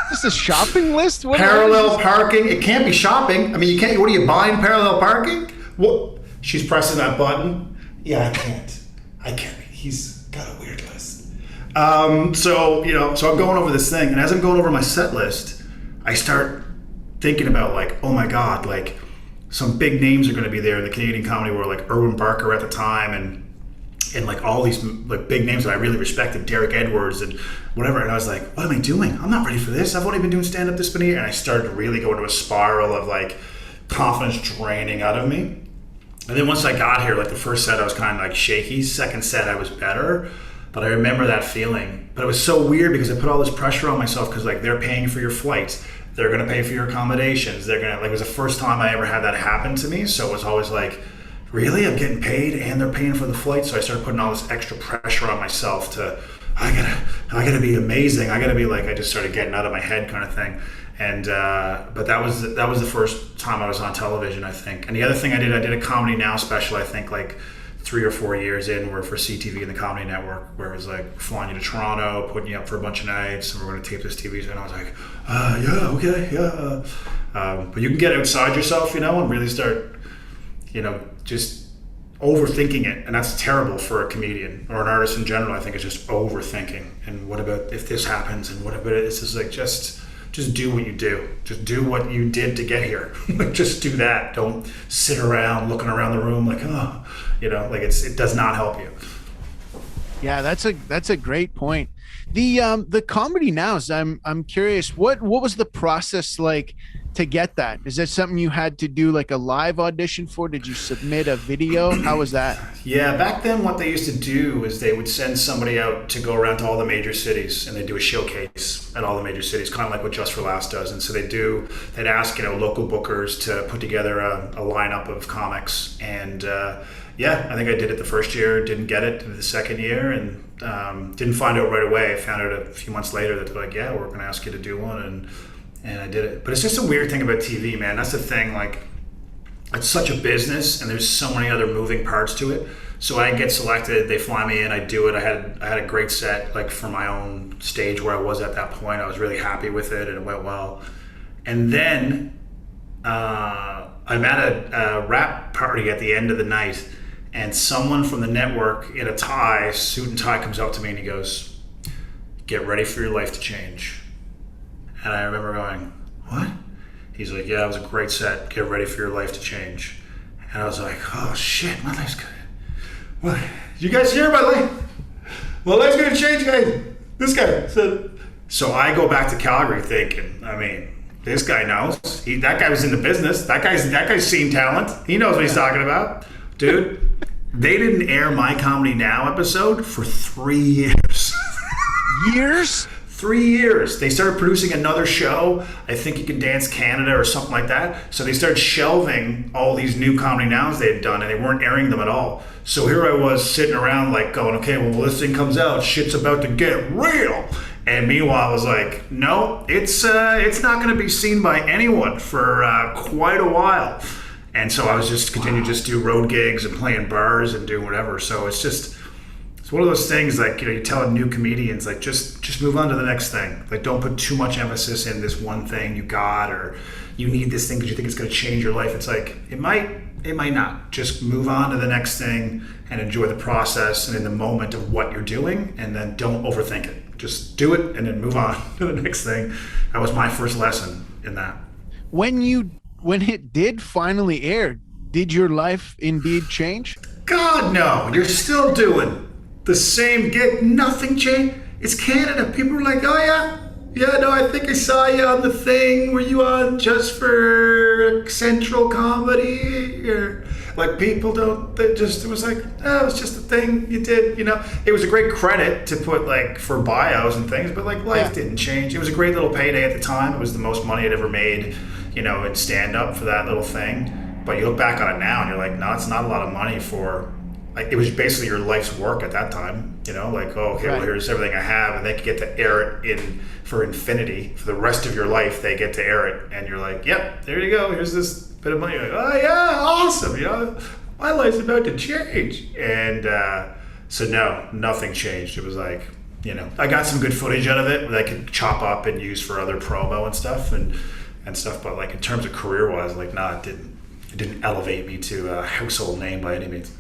This is a shopping list? Parallel parking. It can't be shopping. I mean, you can't. What are you buying? Parallel parking? What? She's pressing that button. Yeah, I can't. He's got a weird list. So I'm going over this thing, and as I'm going over my set list, I start thinking about, like, oh my God, like, some big names are going to be there in the Canadian comedy world, like Erwin Barker at the time, and like all these like big names that I really respected, Derek Edwards and whatever. And I was like, what am I doing? I'm not ready for this. I've only been doing stand-up this many years. And I started to really go into a spiral of like confidence draining out of me. And then once I got here, like the first set I was kind of like shaky. Second set I was better. But I remember that feeling. But it was so weird because I put all this pressure on myself because, like, they're paying for your flights. They're going to pay for your accommodations. They're going to, like, it was the first time I ever had that happen to me. So it was always like, really? I'm getting paid and they're paying for the flight? So I started putting all this extra pressure on myself to, I gotta be amazing. I gotta be like, I just started getting out of my head kind of thing. And, but that was the first time I was on television, I think. And the other thing I did a Comedy Now special, I think, like 3 or 4 years in, were for CTV and the Comedy Network, where it was like flying you to Toronto, putting you up for a bunch of nights, and we're going to tape this TV. And I was like, yeah, okay, yeah. But you can get outside yourself, and really start, just overthinking it. And that's terrible for a comedian or an artist in general. I think it's just overthinking. And what about if this happens? And what about it? It's just like, just just do what you do. Just do what you did to get here. Like, just do that. Don't sit around looking around the room like, oh, like it does not help you. Yeah, that's a great point. The Comedy Nows, I'm curious, what was the process like to get that? Is that something you had to do like a live audition for? Did you submit a video? How was that? Yeah, back then what they used to do is they would send somebody out to go around to all the major cities, and they do a showcase at all the major cities, kind of like what Just for Laughs does. And so they'd ask local bookers to put together a lineup of comics. And I think I did it the first year, didn't get it the second year, and didn't find out right away. I found out a few months later that they're like, yeah, we're going to ask you to do one, and I did it. But it's just a weird thing about TV, man. That's the thing. Like, it's such a business, and there's so many other moving parts to it. So I get selected, they fly me in, I do it. I had a great set, like, for my own stage where I was at that point. I was really happy with it, and it went well. And then I'm at a rap party at the end of the night, and someone from the network in a suit and tie, comes up to me and he goes, "Get ready for your life to change." And I remember going, "What?" He's like, "Yeah, it was a great set. Get ready for your life to change." And I was like, "Oh shit, my life's good. What? You guys hear my life? My life's gonna change, guys. This guy said." So I go back to Calgary thinking, this guy knows. That guy was in the business. That guy's seen talent. He knows what he's talking about. Dude, they didn't air my Comedy Now episode for 3 years. Years? 3 years. They started producing another show, I think You Can Dance Canada or something like that. So they started shelving all these new Comedy Nows they had done, and they weren't airing them at all. So here I was sitting around like going, okay, well, this thing comes out, shit's about to get real. And meanwhile, I was like, no, it's not going to be seen by anyone for quite a while. And so I was just continuing to just do road gigs and playing bars and doing whatever. So it's one of those things, like, you tell new comedians, like, just move on to the next thing. Like, don't put too much emphasis in this one thing you got, or you need this thing because you think it's going to change your life. It's like, it might not. Just move on to the next thing and enjoy the process and in the moment of what you're doing, and then don't overthink it. Just do it and then move on to the next thing. That was my first lesson in that. When it did finally air, did your life indeed change? God, no. You're still doing the same gig. Nothing changed. It's Canada. People were like, oh, yeah. Yeah, no, I think I saw you on the thing. Were you on Just for Central Comedy? Or, like, people don't, it was like, oh, it was just a thing you did, It was a great credit to put, like, for bios and things, but, like, life didn't change. It was a great little payday at the time. It was the most money I'd ever made, in stand-up for that little thing. But you look back on it now and you're like, no, it's not a lot of money for, like, it was basically your life's work at that time, like, oh, okay, well, here's everything I have, and they could get to air it for infinity. For the rest of your life, they get to air it, and you're like, yep, there you go, here's this bit of money. You're like, oh, yeah, awesome, my life's about to change. And so, no, nothing changed. It was like, I got some good footage out of it that I could chop up and use for other promo and stuff, but, like, in terms of career-wise, like, nah, it didn't elevate me to a household name by any means.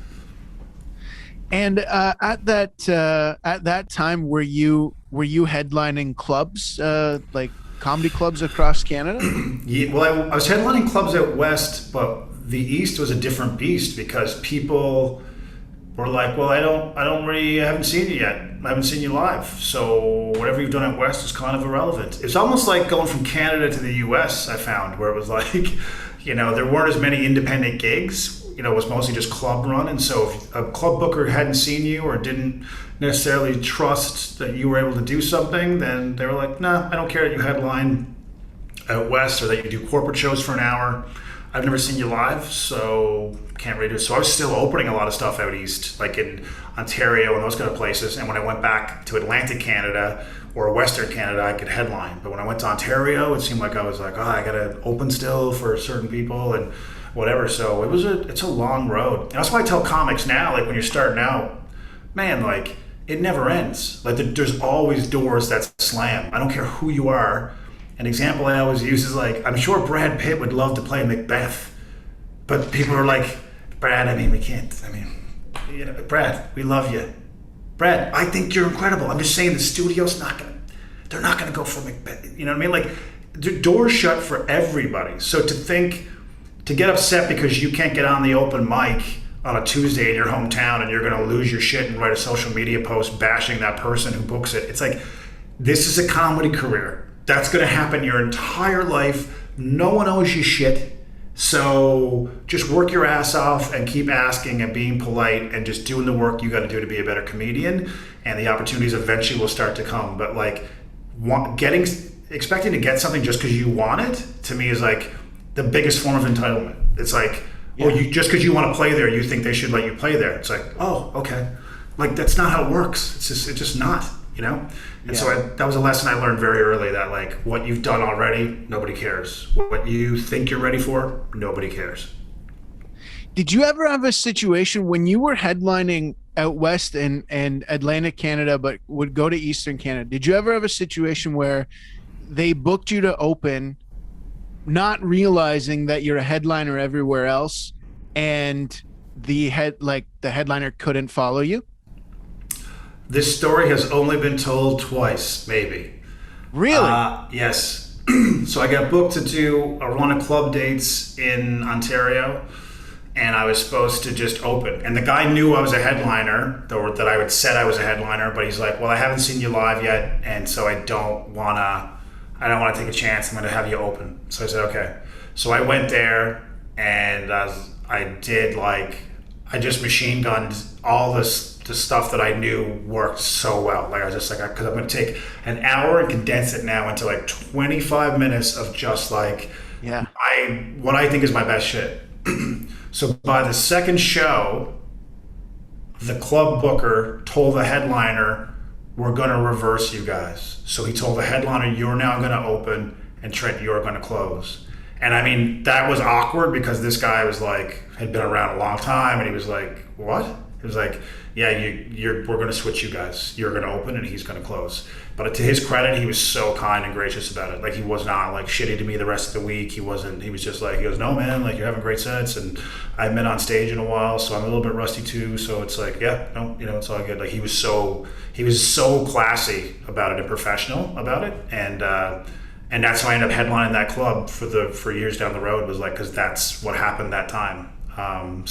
And at that time, were you headlining clubs, like comedy clubs across Canada? Yeah, well, I was headlining clubs out west, but the east was a different beast because people were like, well, I haven't seen you yet. I haven't seen you live. So whatever you've done out west is kind of irrelevant. It's almost like going from Canada to the US, I found, where it was like, there weren't as many independent gigs. It was mostly just club run. And so if a club booker hadn't seen you or didn't necessarily trust that you were able to do something, then they were like, nah, I don't care that you headline out west or that you do corporate shows for an hour. I've never seen you live, so can't really do it. So I was still opening a lot of stuff out east, like in Ontario and those kind of places. And when I went back to Atlantic Canada or Western Canada, I could headline. But when I went to Ontario, it seemed like I was like, I got to open still for certain people and whatever. So it's a long road. And that's why I tell comics now, like, when you're starting out, man, like, it never ends. Like, there's always doors that slam. I don't care who you are. An example I always use is, like, I'm sure Brad Pitt would love to play Macbeth, but people are like, Brad, we can't. Brad, we love you. Brad, I think you're incredible. I'm just saying the studio's they're not gonna go for Macbeth. You know what I mean? Like, the doors shut for everybody. So to get upset because you can't get on the open mic on a Tuesday in your hometown and you're going to lose your shit and write a social media post bashing that person who books it. It's like, this is a comedy career. That's going to happen your entire life. No one owes you shit. So just work your ass off and keep asking and being polite and just doing the work you got to do to be a better comedian. And the opportunities eventually will start to come. But like expecting to get something just because you want it, to me, is like the biggest form of entitlement. It's like, oh, you just because you want to play there, you think they should let you play there. It's like, oh, okay. Like, that's not how it works. It's just not, you know? And so that was a lesson I learned very early, that like what you've done already, nobody cares. What you think you're ready for, nobody cares. Did you ever have a situation when you were headlining out west and Atlantic Canada, but would go to Eastern Canada? Did you ever have a situation where they booked you to open, not realizing that you're a headliner everywhere else, and the headliner couldn't follow you? This story has only been told twice, maybe. Really? Yes. So I got booked to do a run of club dates in Ontario, and I was supposed to just open. And the guy knew I was a headliner, or that I had said I was a headliner, but he's like, well, I haven't seen you live yet, and so I don't want to take a chance. I'm going to have you open. So I said, okay. So I went there, and I just machine gunned all the stuff that I knew worked so well. Like, I was just like, because I'm going to take an hour and condense it now into like 25 minutes of just like, what I think is my best shit. So by the second show, the club booker told the headliner, we're going to reverse you guys. So he told the headliner, you're now going to open, and Trent, you're going to close. And I mean, that was awkward because this guy was like, had been around a long time, and he was like, what? He was like, yeah, we're going to switch you guys. You're going to open and he's going to close. But to his credit, he was so kind and gracious about it. Like, he was not like shitty to me the rest of the week. He was just like, he goes, no, man, like, you're having great sets, and I haven't been on stage in a while, so I'm a little bit rusty too. So it's like, yeah, no, it's all good. Like, he was so classy about it and professional about it. And that's how I ended up headlining that club for years down the road, was like, because that's what happened that time. Wow.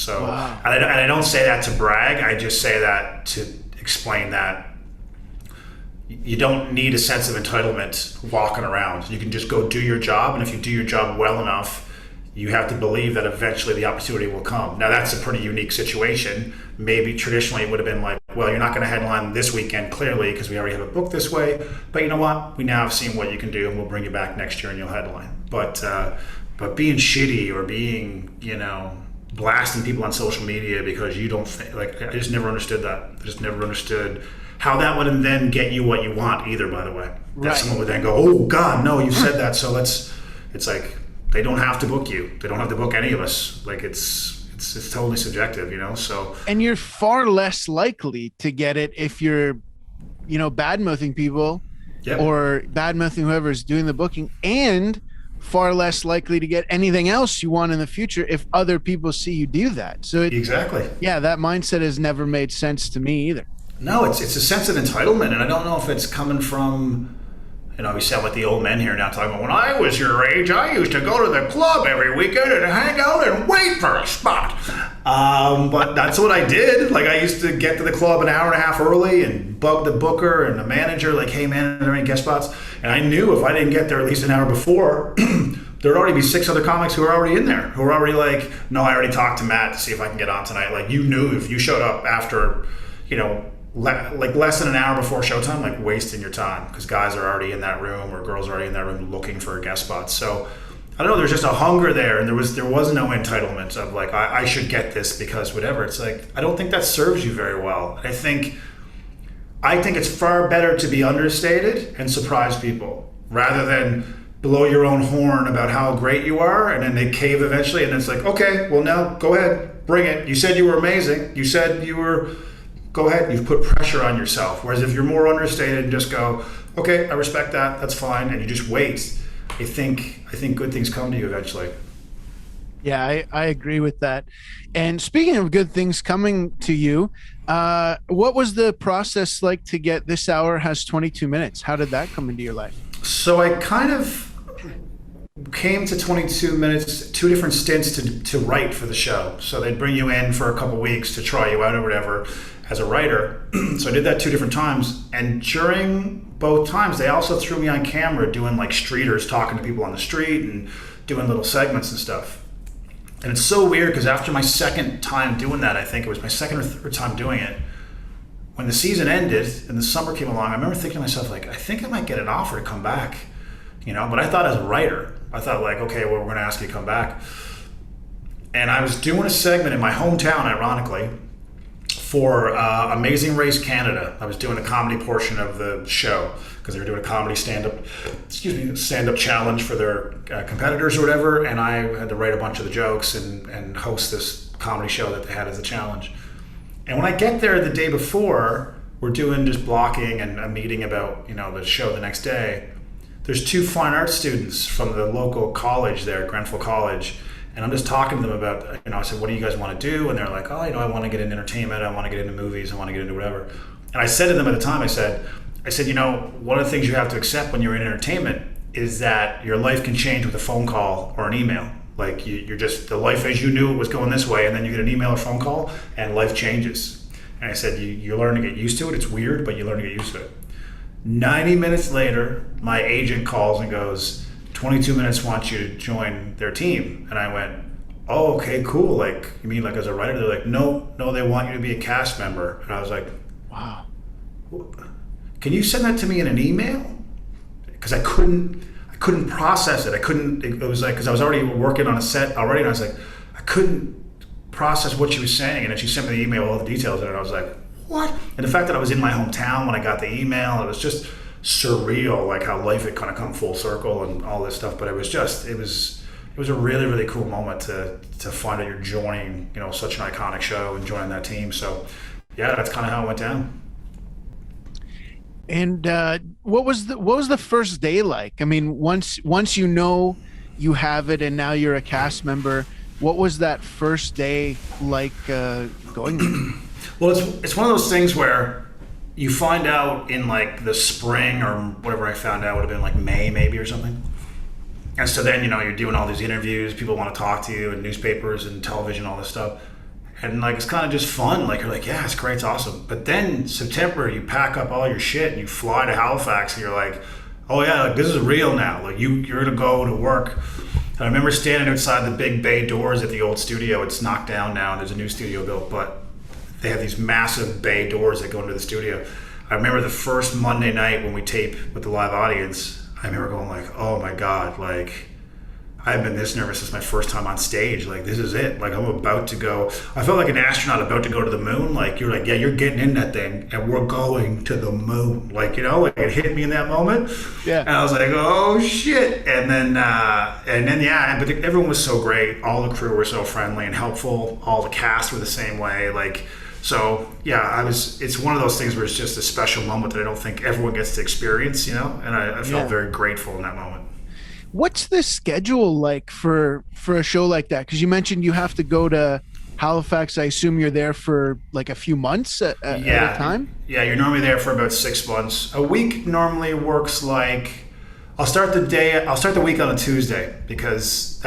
And I don't say that to brag. I just say that to explain that you don't need a sense of entitlement walking around. You can just go do your job, and if you do your job well enough, you have to believe that eventually the opportunity will come. Now, that's a pretty unique situation. Maybe traditionally it would have been like, well, you're not going to headline this weekend, clearly, because we already have it booked this way. But you know what? We now have seen what you can do, and we'll bring you back next year and you'll headline. But being shitty or being, blasting people on social media because you don't I just never understood that. I just never understood how that would then get you what you want either, by the way. Right. That someone would then go, oh God, no, you said that, so it's like, they don't have to book you. They don't have to book any of us. Like, it's totally subjective, so. And you're far less likely to get it if you're, bad-mouthing people or bad-mouthing whoever's doing the booking, and far less likely to get anything else you want in the future if other people see you do that. So exactly. Yeah, that mindset has never made sense to me either. No, it's a sense of entitlement, and I don't know if it's coming from, we sound like the old men here now talking about, when I was your age, I used to go to the club every weekend and hang out and wait for a spot. But that's what I did. Like, I used to get to the club an hour and a half early and bug the booker and the manager, like, hey man, are there any guest spots? And I knew if I didn't get there at least an hour before, there'd already be 6 other comics who are already in there, who are already like, no, I already talked to Matt to see if I can get on tonight. Like, you knew if you showed up after, like less than an hour before showtime, like, wasting your time, because guys are already in that room or girls are already in that room looking for a guest spot. So I don't know, there's just a hunger there, and there was no entitlement of like, I should get this because whatever. It's like, I don't think that serves you very well. I think it's far better to be understated and surprise people rather than blow your own horn about how great you are, and then they cave eventually, and it's like, okay, well, now go ahead, bring it. You said you were amazing. You said you were. Go ahead, you've put pressure on yourself. Whereas if you're more understated and just go, okay, I respect that, that's fine, and you just wait, I think good things come to you eventually. Yeah, I agree with that. And speaking of good things coming to you, what was the process like to get This Hour Has 22 Minutes? How did that come into your life? So I kind of came to 22 minutes, two different stints to write for the show. So they'd bring you in for a couple weeks to try you out or whatever as a writer. So I did that two different times. And during both times, they also threw me on camera doing like streeters, talking to people on the street and doing little segments and stuff. And it's so weird because after my second time doing that, I think it was my second or third time doing it, when the season ended and the summer came along, I remember thinking to myself, like, I think I might get an offer to come back, but I thought as a writer, I thought like, okay, well, we're going to ask you to come back. And I was doing a segment in my hometown, ironically, for Amazing Race Canada. I was doing the comedy portion of the show because they were doing a comedy stand-up challenge for their competitors or whatever. And I had to write a bunch of the jokes and host this comedy show that they had as a challenge. And when I get there the day before, we're doing just blocking and a meeting about, the show the next day. There's two fine arts students from the local college there, Grenfell College, and I'm just talking to them about, I said, what do you guys want to do? And they're like, oh, I want to get into entertainment, I want to get into movies, I want to get into whatever. And I said to them at the time, I said, one of the things you have to accept when you're in entertainment is that your life can change with a phone call or an email. Like you're just, the life as you knew it was going this way, and then you get an email or phone call and life changes. And I said, you learn to get used to it. It's weird, but you learn to get used to it. 90 minutes later, my agent calls and goes, 22 Minutes wants you to join their team. And I went, oh, okay, cool. Like, you mean like as a writer? They're like, no, they want you to be a cast member. And I was like, wow. Can you send that to me in an email? Because I couldn't process it. It was like, because I was already working on a set already, and I was like, I couldn't process what she was saying. And then she sent me the email, all the details, and I was like, what? And the fact that I was in my hometown when I got the email, it was just surreal, like how life had kind of come full circle and all this stuff. But it was a really, really cool moment to find out you're joining, such an iconic show and joining that team. So yeah, that's kind of how it went down. And what was the first day like? I mean, once you have it and now you're a cast member, what was that first day like going there? Well, it's one of those things where you find out in like the spring or whatever. I found out would have been like May maybe or something. And so then, you're doing all these interviews, people want to talk to you, and newspapers and television, all this stuff. And like, it's kind of just fun. Like, you're like, yeah, it's great, it's awesome. But then September, you pack up all your shit and you fly to Halifax and you're like, oh yeah, like this is real now. Like you're gonna go to work. And I remember standing outside the big bay doors at the old studio. It's knocked down now and there's a new studio built, but they have these massive bay doors that go into the studio. I remember the first Monday night when we tape with the live audience, I remember going like, oh my God, like I've been this nervous since my first time on stage. Like, this is it. Like, I'm about to go. I felt like an astronaut about to go to the moon. Like, you're like, yeah, you're getting in that thing and we're going to the moon. Like, like it hit me in that moment. Yeah. And I was like, oh shit. And then yeah, but everyone was so great. All the crew were so friendly and helpful. All the cast were the same way. Like, so yeah, it's one of those things where it's just a special moment that I don't think everyone gets to experience, and I felt very grateful in that moment. What's the schedule like for a show like that? Because you mentioned you have to go to Halifax. I assume you're there for like a few months at a time? Yeah, you're normally there for about 6 months. A week normally works like, I'll start the week on a Tuesday because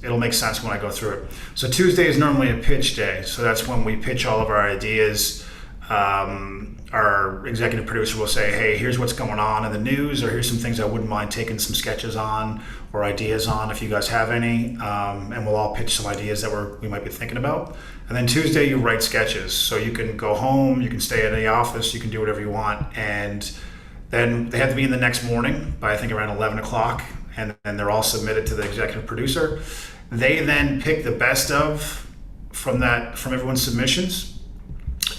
it'll make sense when I go through it. So Tuesday is normally a pitch day. So that's when we pitch all of our ideas. Our executive producer will say, hey, here's what's going on in the news, or here's some things I wouldn't mind taking some sketches on or ideas on if you guys have any. And we'll all pitch some ideas that we might be thinking about. And then Tuesday you write sketches. So you can go home, you can stay in the office, you can do whatever you want. And then they have to be in the next morning by I think around 11 o'clock. And then they're all submitted to the executive producer. They then pick the best from everyone's submissions.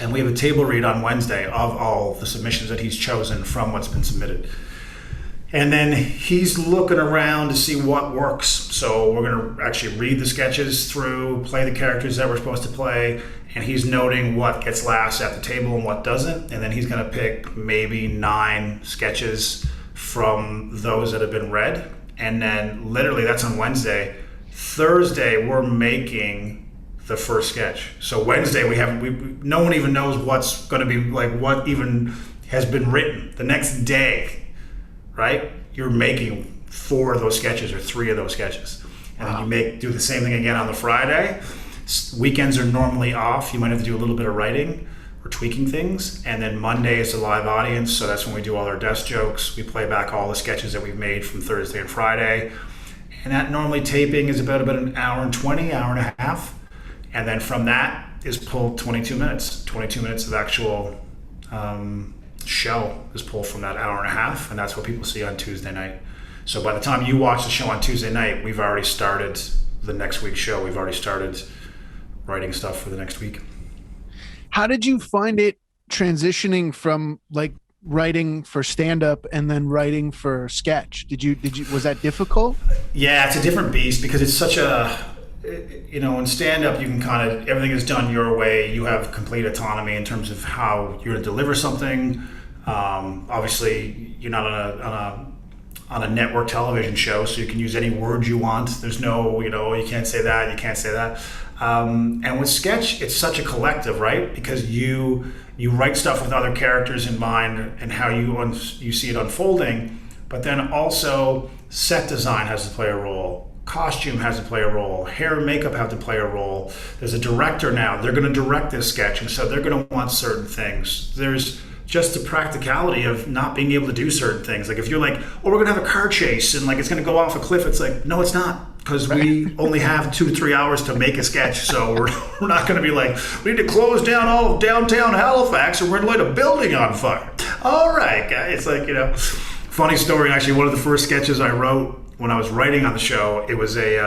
And we have a table read on Wednesday of all the submissions that he's chosen from what's been submitted. And then he's looking around to see what works. So we're going to actually read the sketches through, play the characters that we're supposed to play, and he's noting what gets last at the table and what doesn't. And then he's going to pick maybe 9 sketches from those that have been read. And then literally that's on Wednesday. Thursday, we're making the first sketch. So Wednesday no one even knows what's going to be like, what even has been written. The next day, right? You're making 4 of those sketches or 3 of those sketches. And then you do the same thing again on the Friday. Weekends are normally off. You might have to do a little bit of writing or tweaking things. And then Monday is a live audience. So that's when we do all our desk jokes. We play back all the sketches that we've made from Thursday and Friday. And that normally taping is about an hour and 20, hour and a half. And then from that is pulled 22 minutes. 22 minutes of actual show is pulled from that hour and a half. And that's what people see on Tuesday night. So by the time you watch the show on Tuesday night, we've already started the next week's show. We've already started writing stuff for the next week. How did you find it transitioning from like writing for stand-up and then writing for sketch? Was that difficult? Yeah, it's a different beast because it's such in stand-up you can kind of, everything is done your way. You have complete autonomy in terms of how you're going to deliver something. Obviously, you're not on a network television show, so you can use any word you want. There's no, you can't say that, you can't say that. And with sketch, it's such a collective, right? Because you write stuff with other characters in mind and how you see it unfolding, but then also set design has to play a role, costume has to play a role, hair and makeup have to play a role. There's a director now, they're going to direct this sketch, and so they're going to want certain things. There's just the practicality of not being able to do certain things. Like if you're like, we're going to have a car chase and like it's going to go off a cliff, it's like, no, it's not, because we only have 2 to 3 hours to make a sketch. So we're not going to be like, we need to close down all of downtown Halifax and we're going to light a building on fire. All right, guys. It's like, funny story. Actually, one of the first sketches I wrote when I was writing on the show, it was a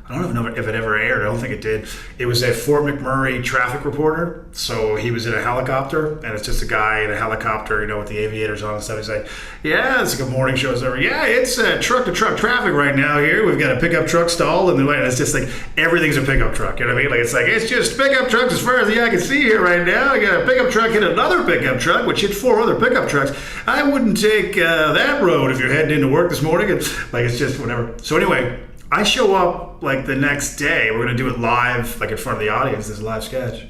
I don't know if it ever aired. I don't think it did. It was a Fort McMurray traffic reporter. So he was in a helicopter, and it's just a guy in a helicopter, with the aviators on and stuff. He's like, yeah, it's like a morning show. Yeah, it's truck-to-truck traffic right now here. We've got a pickup truck stalled, and it's just like everything's a pickup truck. You know what I mean? Like it's just pickup trucks as far as the eye can see here right now. I got a pickup truck hit another pickup truck, which hit 4 other pickup trucks. I wouldn't take that road if you're heading into work this morning. And it's just whatever. So anyway, I show up like the next day. We're going to do it live, like in front of the audience, this live sketch.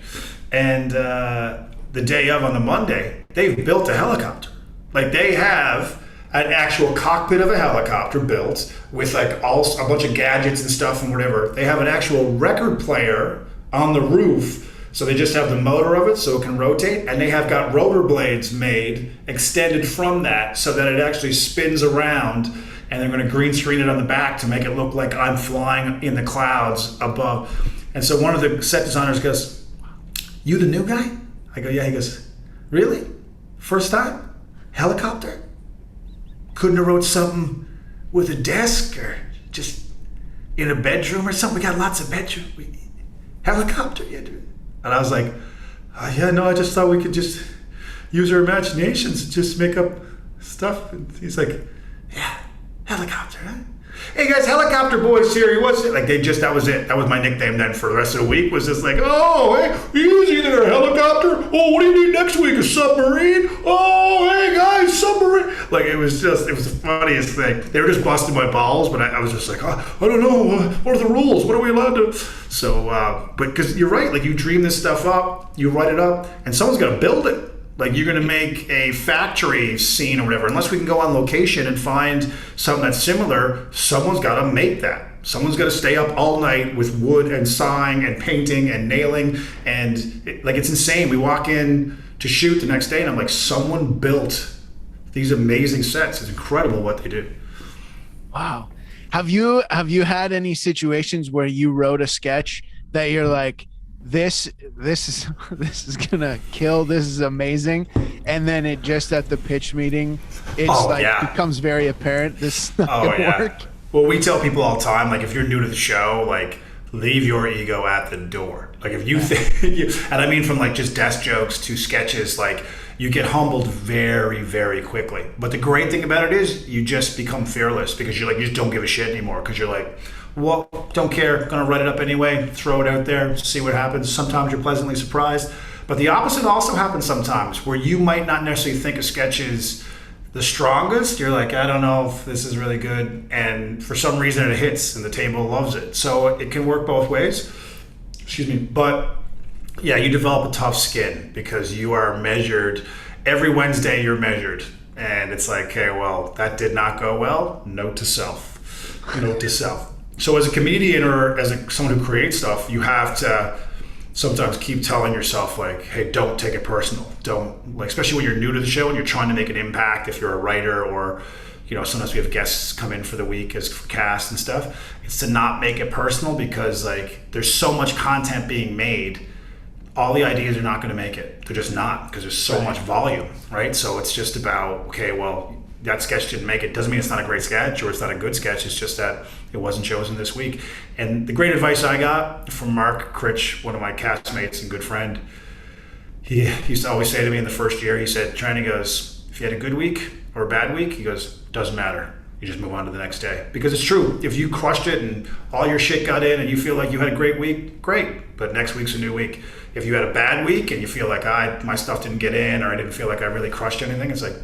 And the day of, on the Monday, they've built a helicopter. Like they have an actual cockpit of a helicopter built with like a bunch of gadgets and stuff and whatever. They have an actual record player on the roof. So they just have the motor of it so it can rotate. And they have got rotor blades made, extended from that so that it actually spins around. And they're going to green screen it on the back to make it look like I'm flying in the clouds above. And so one of the set designers goes, you the new guy? I go, yeah. He goes, really? First time? Helicopter? Couldn't have wrote something with a desk or just in a bedroom or something? We got lots of bedroom. Helicopter? Yeah, dude. And I was like, oh, yeah, no, I just thought we could just use our imaginations and just make up stuff. And he's like, yeah. Helicopter, huh? Hey guys, helicopter boys here. What's it? Like that was it. That was my nickname then for the rest of the week. Was just like, oh, hey, easy there, helicopter. Oh, what do you need next week? A submarine? Oh, hey guys, submarine. Like it was the funniest thing. They were just busting my balls, but I was just like, oh, I don't know. What are the rules? What are we allowed to? So, but because you're right, like you dream this stuff up, you write it up, and someone's got to build it. Like you're going to make a factory scene or whatever. Unless we can go on location and find something that's similar, someone's got to make that. Someone's got to stay up all night with wood and sawing and painting and nailing. And it's insane. We walk in to shoot the next day and I'm like, someone built these amazing sets. It's incredible what they do. Wow. Have you had any situations where you wrote a sketch that you're like, this is gonna kill, this is amazing, and then it just at the pitch meeting becomes very apparent this is not gonna work? Well, we tell people all the time, like if you're new to the show, like leave your ego at the door. Like if you think and I mean from like just desk jokes to sketches, like you get humbled very, very quickly. But the great thing about it is you just become fearless because you're like, you just don't give a shit anymore because you're like, well, don't care, gonna write it up anyway, throw it out there, see what happens. Sometimes you're pleasantly surprised. But the opposite also happens sometimes where you might not necessarily think a sketch is the strongest. You're like, I don't know if this is really good. And for some reason it hits and the table loves it. So it can work both ways. Excuse me. But yeah, you develop a tough skin because you are measured. Every Wednesday you're measured. And it's like, okay, well, that did not go well. Note to self. Note to self. So as a comedian or as someone who creates stuff, you have to sometimes keep telling yourself like, hey, don't take it personal. Don't, like, especially when you're new to the show and you're trying to make an impact, if you're a writer or, you know, sometimes we have guests come in for the week as cast and stuff. It's to not make it personal, because like there's so much content being made. All the ideas are not going to make it. They're just not, because there's so much volume, right? So it's just about, okay, well, that sketch didn't make it. Doesn't mean it's not a great sketch or it's not a good sketch. It's just that it wasn't chosen this week. And the great advice I got from Mark Critch, one of my castmates and good friend, he used to always say to me in the first year, he said, Trent, he goes, if you had a good week or a bad week, he goes, doesn't matter. You just move on to the next day. Because it's true. If you crushed it and all your shit got in and you feel like you had a great week, great. But next week's a new week. If you had a bad week and you feel like my stuff didn't get in, or I didn't feel like I really crushed anything, it's like,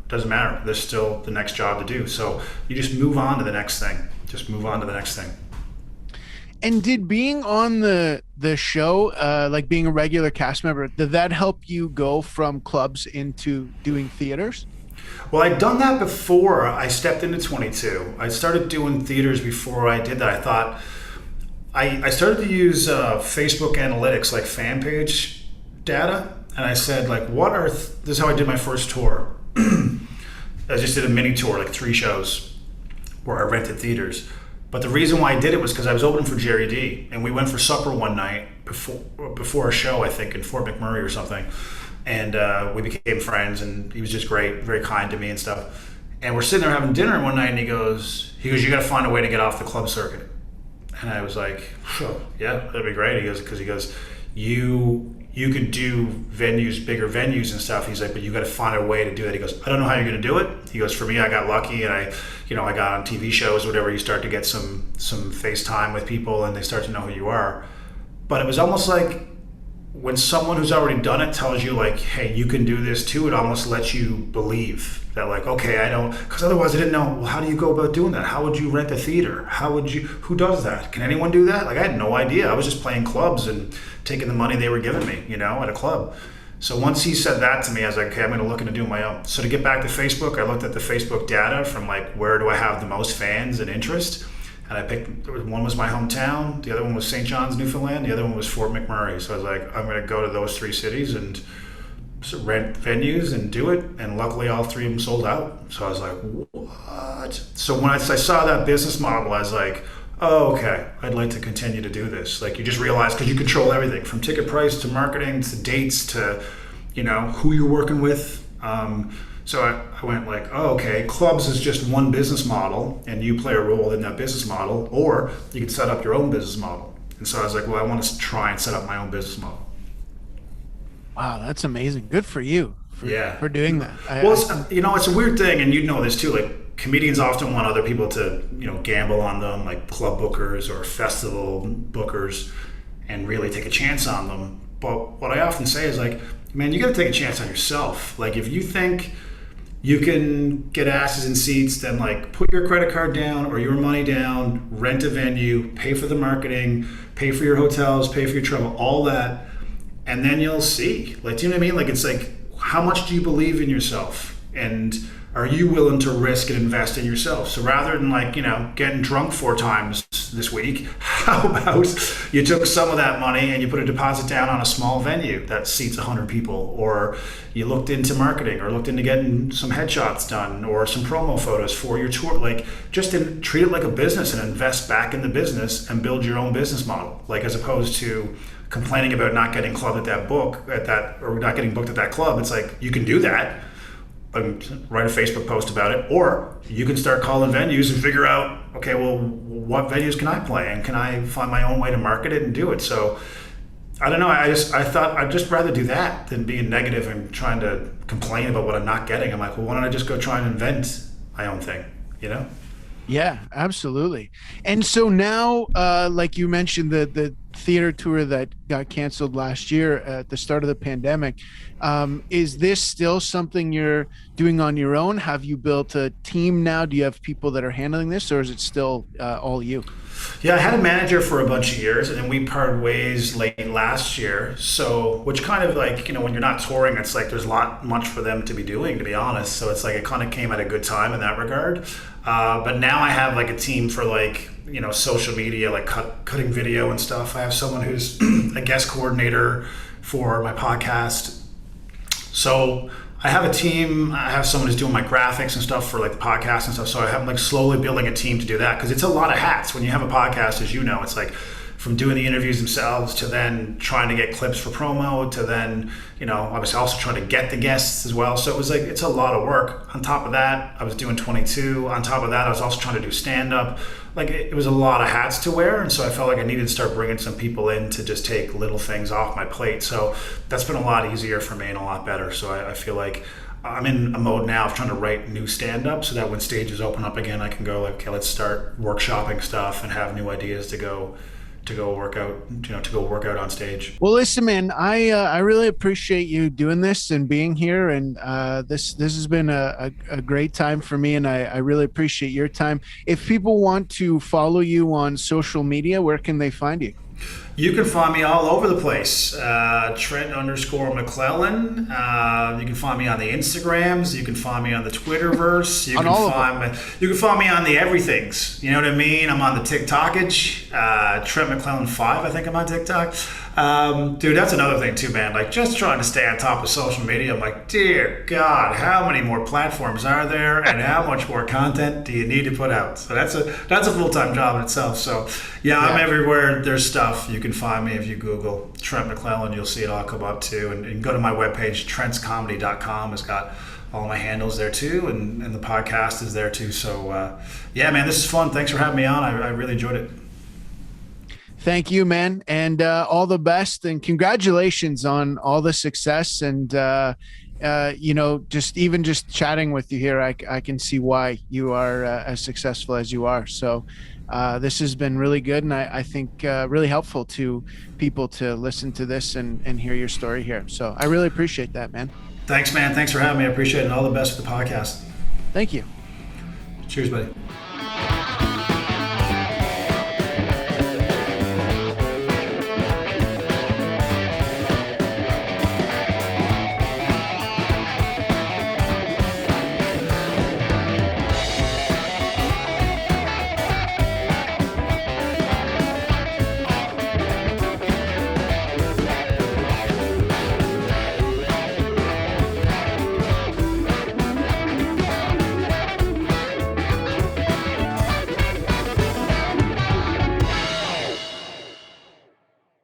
doesn't matter. There's still the next job to do. So you just move on to the next thing. Just move on to the next thing. And did being on the show, like being a regular cast member, did that help you go from clubs into doing theaters? Well, I'd done that before I stepped into 22. I started doing theaters before I did that. I thought I started to use Facebook analytics, like fan page data. And I said, like, this is how I did my first tour. I just did a mini tour, like 3 shows where I rented theaters. But the reason why I did it was because I was opening for Jerry D, and we went for supper one night before a show, I think, in Fort McMurray or something. And we became friends, and he was just great, very kind to me and stuff. And we're sitting there having dinner one night, and he goes, you got to find a way to get off the club circuit. And I was like, oh, yeah, that'd be great. He goes, you could do venues, bigger venues and stuff. He's like, but you got to find a way to do that. He goes, I don't know how you're going to do it. He goes, for me, I got lucky, and I got on TV shows, whatever. You start to get some FaceTime with people, and they start to know who you are. But it was almost like when someone who's already done it tells you, like, hey, you can do this too, it almost lets you believe that, like, okay, I don't, because otherwise I didn't know, well, how do you go about doing that? How would you rent a theater? Who does that? Can anyone do that? Like, I had no idea. I was just playing clubs and taking the money they were giving me, at a club. So once he said that to me, I was like, okay, I'm going to look into doing my own. So to get back to Facebook, I looked at the Facebook data from, like, where do I have the most fans and interest? And I picked, one was my hometown, the other one was St. John's, Newfoundland, the other one was Fort McMurray. So I was like, I'm going to go to those 3 cities and rent venues and do it. And luckily all 3 of them sold out. So I was like, what? So when I saw that business model, I was like, oh, okay, I'd like to continue to do this. Like, you just realize, because you control everything from ticket price to marketing to dates to, who you're working with. So I went like, oh, okay, clubs is just one business model, and you play a role in that business model, or you can set up your own business model. And so I was like, well, I want to try and set up my own business model. Wow, that's amazing. Good for you for doing that. It's a weird thing, and you know this too, like, comedians often want other people to, gamble on them, like club bookers or festival bookers, and really take a chance on them. But what I often say is, like, man, you got to take a chance on yourself. Like, if you think you can get asses in seats, then, like, put your credit card down or your money down, rent a venue, pay for the marketing, pay for your hotels, pay for your travel, all that, and then you'll see. Like, do you know what I mean? Like, it's like, how much do you believe in yourself? And are you willing to risk and invest in yourself? So rather than, like, getting drunk 4 times this week, how about you took some of that money and you put a deposit down on a small venue that seats 100 people, or you looked into marketing, or looked into getting some headshots done, or some promo photos for your tour. Like, just treat it like a business and invest back in the business and build your own business model. Like, as opposed to complaining about not getting or not getting booked at that club. It's like, you can do that. Write a Facebook post about it, or you can start calling venues and figure out, okay, well, what venues can I play, and can I find my own way to market it and do it? So I don't know. I thought I'd just rather do that than being negative and trying to complain about what I'm not getting. I'm like, well, why don't I just go try and invent my own thing? Yeah, absolutely. And so now, like you mentioned, the theater tour that got canceled last year at the start of the pandemic. Is this still something you're doing on your own? Have you built a team now? Do you have people that are handling this, or is it still all you? Yeah, I had a manager for a bunch of years, and then we parted ways late last year. So, which kind of like, when you're not touring, it's like there's not much for them to be doing, to be honest. So it's like it kind of came at a good time in that regard. But now I have like a team for like, social media, like cutting video and stuff. I have someone who's a guest coordinator for my podcast. So I have a team. I have someone who's doing my graphics and stuff for like the podcast and stuff. So I have like slowly building a team to do that, because it's a lot of hats. When you have a podcast, as you know, it's like from doing the interviews themselves to then trying to get clips for promo to then, obviously also trying to get the guests as well. So it was like, it's a lot of work. On top of that, I was doing 22. On top of that, I was also trying to do stand-up. Like it was a lot of hats to wear. And so I felt like I needed to start bringing some people in to just take little things off my plate. So that's been a lot easier for me and a lot better. So I feel like I'm in a mode now of trying to write new stand-up so that when stages open up again, I can go like, okay, let's start workshopping stuff and have new ideas to go work out on stage. Well, listen, man, I really appreciate you doing this and being here, and this has been a great time for me, and I really appreciate your time. If people want to follow you on social media, where can they find you? You can find me all over the place. Trent_McClellan. You can find me on the Instagrams. You can find me on the Twitterverse. You can find me on the everythings. You know what I mean? I'm on the TikTokage. Trent McClellan 5, I think I'm on TikTok. Dude, that's another thing too, man. Like just trying to stay on top of social media. I'm like, dear God, how many more platforms are there, and how much more content do you need to put out? So that's a full-time job in itself. So yeah, I'm everywhere. There's stuff. You can find me if you Google Trent McClellan. You'll see it all come up too. And you can go to my webpage, trentscomedy.com. It's got all my handles there too, and the podcast is there too. So yeah, man, this is fun. Thanks for having me on. I really enjoyed it. Thank you, man. And all the best, and congratulations on all the success. And, just chatting with you here, I can see why you are as successful as you are. So this has been really good. And I think really helpful to people to listen to this and hear your story here. So I really appreciate that, man. Thanks, man. Thanks for having me. I appreciate it. And all the best with the podcast. Thank you. Cheers, buddy.